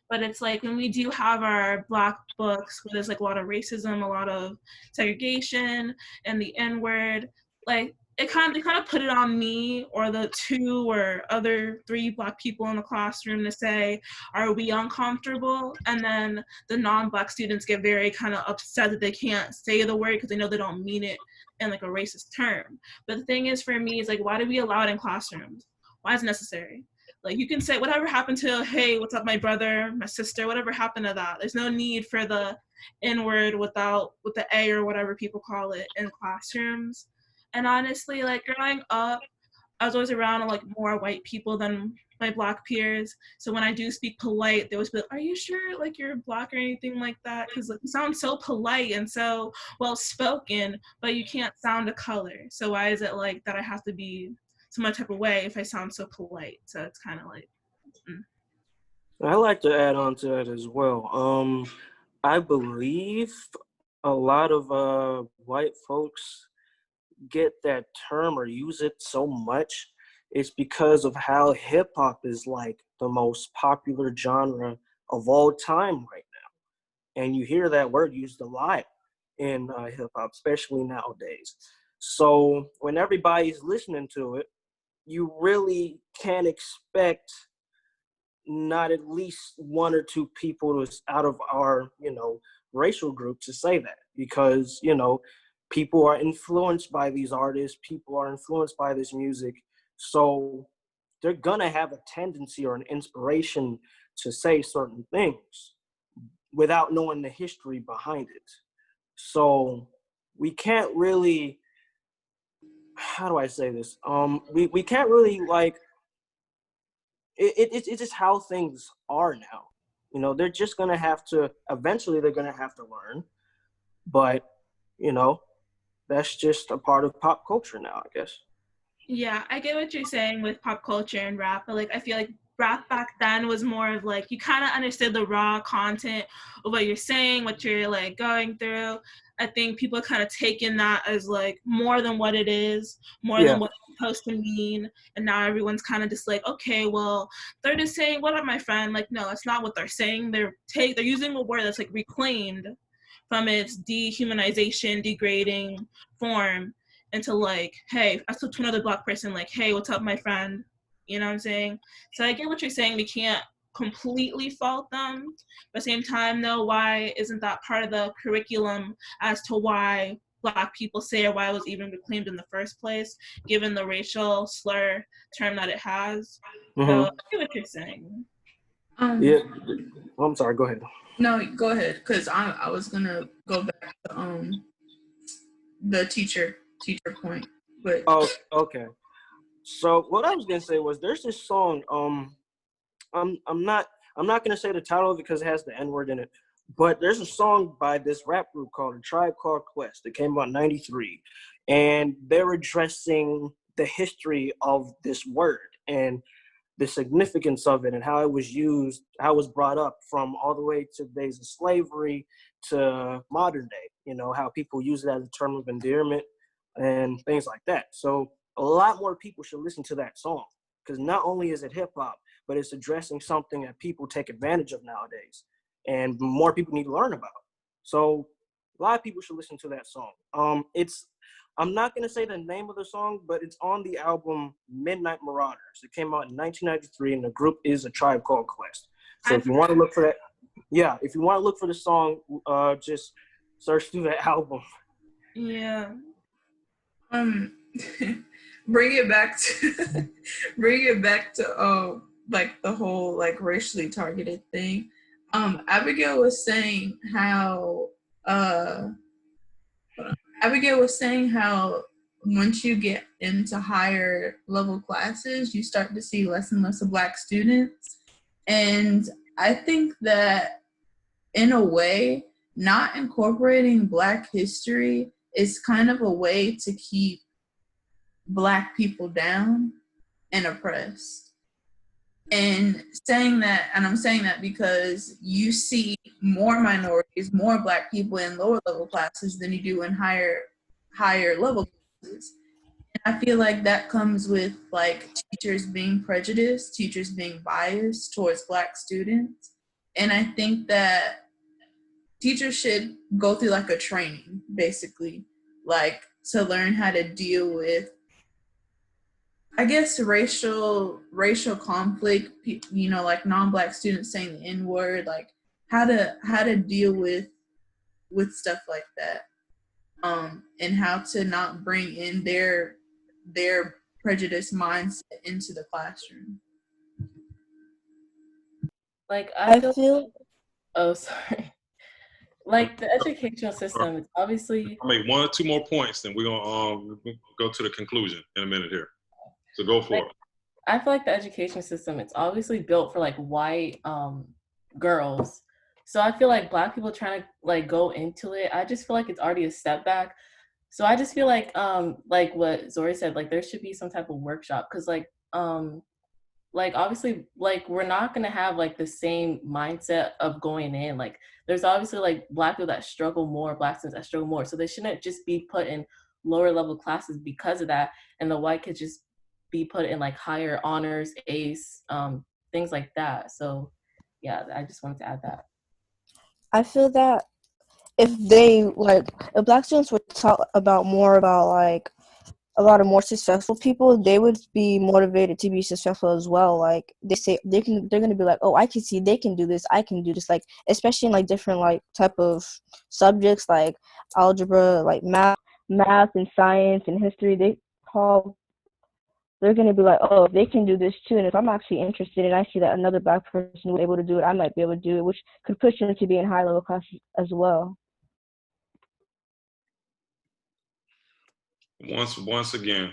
but it's like when we do have our Black books where there's like a lot of racism, a lot of segregation, and the N word, like they kind of put it on me or the two or other three Black people in the classroom to say, are we uncomfortable? And then the non-Black students get very kind of upset that they can't say the word because they know they don't mean it in like a racist term. But the thing is for me is like, why do we allow it in classrooms? Why is it necessary? Like you can say whatever happened to, hey, what's up, my brother, my sister, whatever happened to that. There's no need for the N word with the A or whatever people call it in classrooms. And honestly, like growing up, I was always around like more white people than my Black peers. So when I do speak polite, they always be like, "Are you sure like you're Black or anything like that? Because like you sound so polite and so well spoken, but you can't sound a color. So why is it like that I have to be some type of way if I sound so polite?" So it's kind of like. I like to add on to that as well. I believe a lot of white folks get that term or use it so much. It's because of how hip hop is like the most popular genre of all time right now, and you hear that word used a lot in hip hop, especially nowadays. So when everybody's listening to it, you really can't expect not at least one or two people out of our, racial group to say that, because, people are influenced by these artists, people are influenced by this music. So they're gonna have a tendency or an inspiration to say certain things without knowing the history behind it. So we can't really, how do I say this? We can't really like it's just how things are now. They're just gonna have to eventually they're gonna have to learn, but you know, that's just a part of pop culture now, I guess. Yeah, I get what you're saying with pop culture and rap, but like I feel like rap back then was more of like you kind of understood the raw content of what you're saying, what you're like going through. I think people kind of taken that as like more than what it is, more Yeah. than what it's supposed to mean, and now everyone's kind of just like, okay, well, they're just saying, "What up, my friend?" Like, no, that's not what they're saying. They're using a word that's like reclaimed from its dehumanization, degrading form into like, hey, I spoke to another Black person, like, hey, what's up, my friend? You know what I'm saying? So I get what you're saying. We can't completely fault them. But at the same time, though, why isn't that part of the curriculum as to why Black people say or why it was even reclaimed in the first place, given the racial slur term that it has? So I get what you're saying. Yeah. Oh, I'm sorry. Go ahead. No, go ahead, because I was gonna go back to the teacher point, but Oh, okay. So what I was gonna say was there's this song. I'm not gonna say the title because it has the N word in it. But there's a song by this rap group called A Tribe Called Quest that came out in '93, and they're addressing the history of this word and the significance of it and how it was used, how it was brought up from all the way to the days of slavery to modern day, you know, how people use it as a term of endearment and things like that. So a lot more people should listen to that song because not only is it hip hop, but it's addressing something that people take advantage of nowadays and more people need to learn about. So a lot of people should listen to that song. I'm not going to say the name of the song, but it's on the album Midnight Marauders. It came out in 1993, and the group is A Tribe Called Quest. So if you want to look for that, yeah, if you want to look for the song, just search through the album. Yeah. bring it back to like the whole like racially targeted thing. Abigail was saying how once you get into higher level classes, you start to see less and less of Black students. And I think that in a way, not incorporating Black history is kind of a way to keep Black people down and oppressed. And I'm saying that because you see more minorities, more Black people in lower level classes than you do in higher level classes. And I feel like that comes with like teachers being prejudiced, teachers being biased towards Black students. And I think that teachers should go through like a training, basically, like to learn how to deal with, I guess, racial conflict, you know, like non-Black students saying the N-word, like how to deal with stuff like that, and how to not bring in their prejudice mindset into the classroom. Like I feel oh, sorry. Like the educational system, it's obviously. I'll make one or two more points, then we're gonna go to the conclusion in a minute here. So go for it. I feel like the education system, it's obviously built for like white girls. So I feel like Black people trying to like go into it, I just feel like it's already a step back. So I just feel like what Zori said, like there should be some type of workshop because like obviously like we're not gonna have like the same mindset of going in. Like there's obviously like Black people that struggle more, Black students that struggle more. So they shouldn't just be put in lower level classes because of that, and the white kids just be put in like higher honors, ACE, things like that. So yeah, I just wanted to add that. I feel that if Black students would talk about like a lot of more successful people, they would be motivated to be successful as well. Like they're gonna be like, oh, I can see they can do this, I can do this. Like especially in like different like type of subjects like algebra, like math and science and history. They're gonna be like, oh, they can do this too. And if I'm actually interested and I see that another Black person was able to do it, I might be able to do it, which could push them to be in high level classes as well. Once again,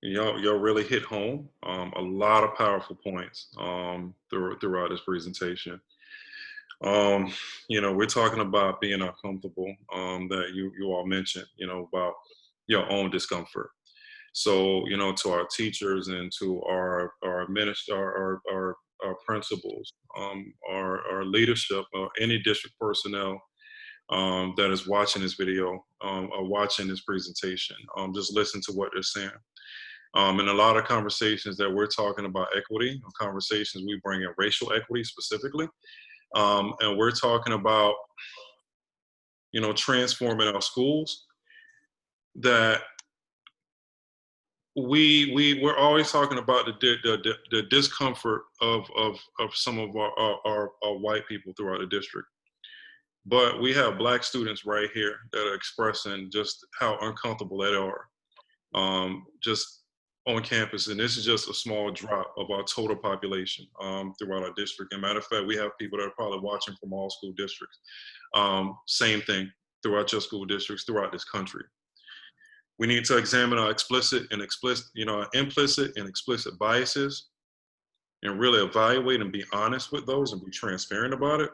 y'all really hit home. A lot of powerful points throughout this presentation. We're talking about being uncomfortable, that you all mentioned, about your own discomfort. So, you know, to our teachers and to our our principals, our leadership, or any district personnel that is watching this video or watching this presentation, just listen to what they're saying. In a lot of conversations that we're talking about equity, conversations we bring in racial equity specifically, and we're talking about, you know, transforming our schools, that we're always talking about the discomfort of some of our white people throughout the district. But we have Black students right here that are expressing just how uncomfortable they are, just on campus. And this is just a small drop of our total population throughout our district. And matter of fact, we have people that are probably watching from all school districts. Same thing throughout your school districts throughout this country. We need to examine our implicit and explicit biases and really evaluate and be honest with those and be transparent about it,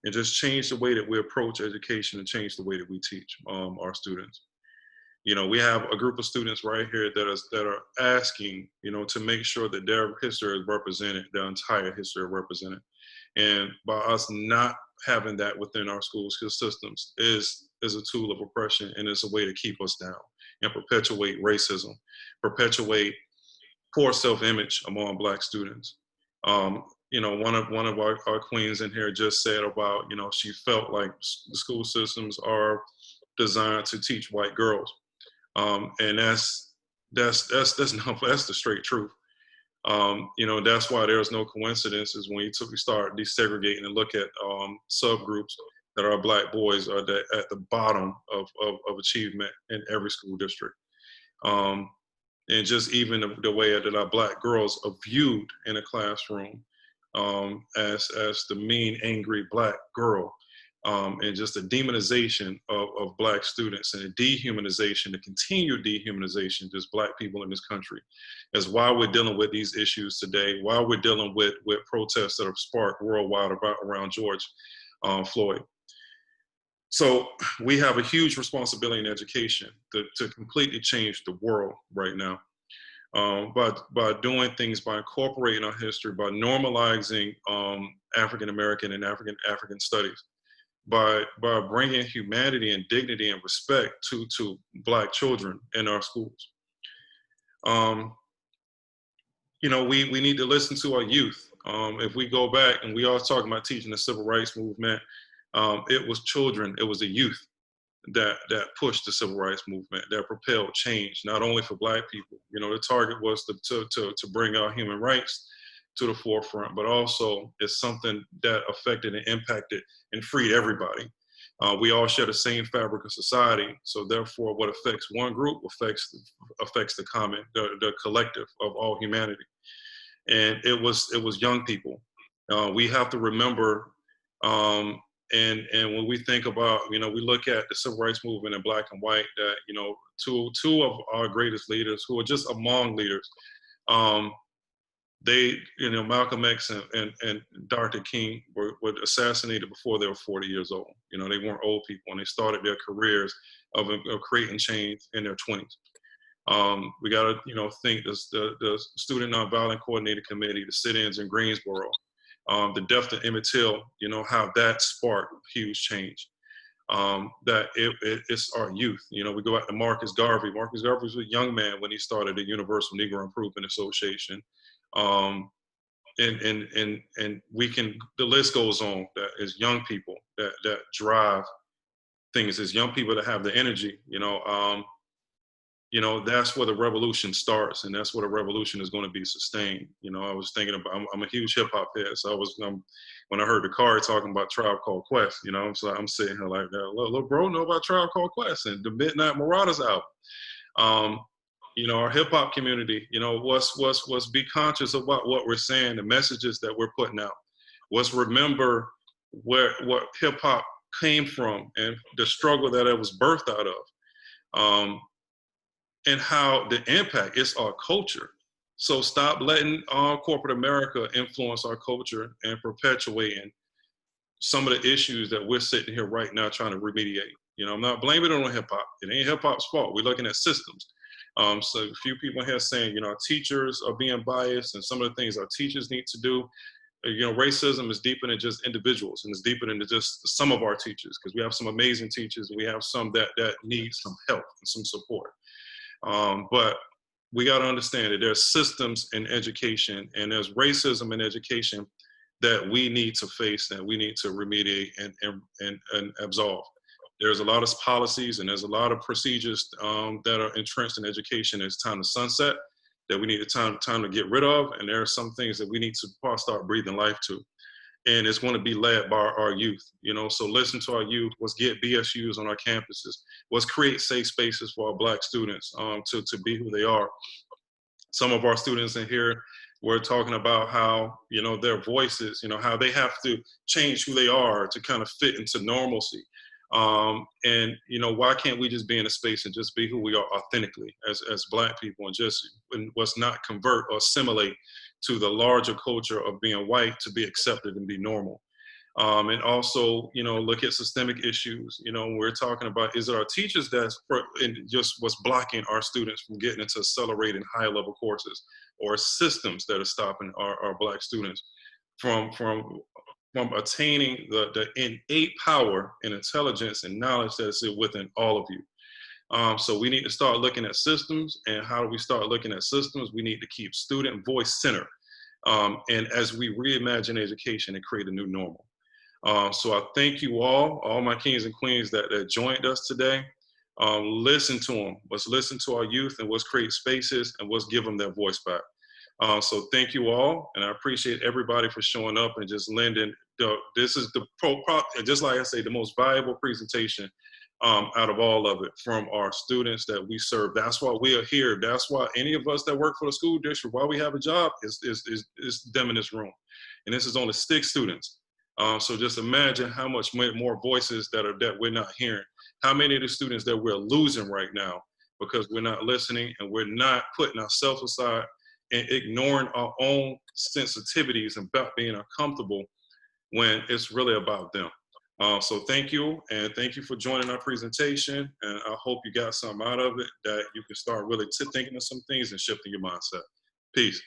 and just change the way that we approach education and change the way that we teach our students. You know, we have a group of students right here that are asking, you know, to make sure that their history is represented, their entire history is represented. And by us not having that within our school systems is a tool of oppression, and it's a way to keep us down and perpetuate racism, perpetuate poor self-image among Black students. You know, one of our queens in here just said about, you know, she felt like the school systems are designed to teach white girls, and that's the straight truth. You know, that's why there's no coincidences when we start desegregating and look at subgroups that are Black boys are at the bottom of achievement in every school district. And just even the way that our Black girls are viewed in a classroom as the mean, angry Black girl, and just the demonization of Black students and the dehumanization, the continued dehumanization of just Black people in this country, is why we're dealing with these issues today, why we're dealing with protests that have sparked worldwide around George Floyd. So we have a huge responsibility in education to completely change the world right now. By doing things, by incorporating our history, by normalizing African American and African studies, by bringing humanity and dignity and respect to Black children in our schools. You know, we need to listen to our youth. If we go back and we always talk about teaching the civil rights movement, it was children, it was the youth that pushed the civil rights movement, that propelled change, not only for Black people. You know, the target was to bring our human rights to the forefront, but also it's something that affected and impacted and freed everybody. We all share the same fabric of society, so therefore what affects one group affects the common, the collective of all humanity. And it was young people. We have to remember, and when we think about, you know, we look at the civil rights movement in Black and white, that, you know, two of our greatest leaders, who are just among leaders, they, you know, Malcolm X and Dr. King were assassinated before they were 40 years old. You know, they weren't old people, and they started their careers of creating change in their 20s. We got to, you know, think the Student Nonviolent Coordinating Committee, the sit-ins in Greensboro, the death of Emmett Till, you know, how that sparked huge change. That it's our youth. You know, we go back to Marcus Garvey. Marcus Garvey was a young man when he started the Universal Negro Improvement Association. And we can, the list goes on, that is young people that drive things, is young people that have the energy, you know, that's where the revolution starts, and that's where the revolution is going to be sustained. You know, I was thinking about, I'm a huge hip hop head, so when I heard the car talking about Tribe Called Quest, you know, so I'm sitting here like, look, bro, know about Tribe Called Quest and the Midnight Marauders album. You know, our hip hop community, you know, let's be conscious about what we're saying, the messages that we're putting out. Let's remember what hip hop came from and the struggle that it was birthed out of. And how the impact is our culture. So stop letting corporate America influence our culture and perpetuating some of the issues that we're sitting here right now trying to remediate. You know, I'm not blaming it on hip hop. It ain't hip hop's fault. We're looking at systems. So a few people here saying, you know, our teachers are being biased, and some of the things our teachers need to do. You know, racism is deeper than just individuals, and it's deeper than just some of our teachers, because we have some amazing teachers, and we have some that need some help and some support. But we got to understand that there's systems in education, and there's racism in education that we need to face, that we need to remediate and absolve. There's a lot of policies and there's a lot of procedures that are entrenched in education. It's time to sunset, that we need time to get rid of, and there are some things that we need to start breathing life to. And it's going to be led by our youth, you know. So listen to our youth. Let's get BSUs on our campuses. Let's create safe spaces for our Black students to be who they are. Some of our students in here were talking about how, you know, their voices, you know, how they have to change who they are to kind of fit into normalcy. And, you know, why can't we just be in a space and just be who we are authentically as Black people, and just let's not convert or assimilate to the larger culture of being white to be accepted and be normal. And also, you know, look at systemic issues. You know, we're talking about, is it our teachers that's just what's blocking our students from getting into accelerated higher level courses, or systems that are stopping our Black students from attaining the innate power and intelligence and knowledge that is within all of you. So we need to start looking at systems. And how do we start looking at systems? We need to keep student voice centered. And as we reimagine education and create a new normal. So I thank you all my kings and queens that joined us today. Listen to them. Let's listen to our youth, and let's create spaces, and let's give them their voice back. So thank you all, and I appreciate everybody for showing up and just lending. This is just like I say, the most valuable presentation out of all of it from our students that we serve. That's why we are here. That's why any of us that work for the school district, why we have a job, is them in this room. And this is only 6 students. So just imagine how much more voices that we're not hearing. How many of the students that we're losing right now because we're not listening, and we're not putting ourselves aside and ignoring our own sensitivities about being uncomfortable when it's really about them. So thank you, and thank you for joining our presentation, and I hope you got something out of it that you can start really thinking of some things and shifting your mindset. Peace.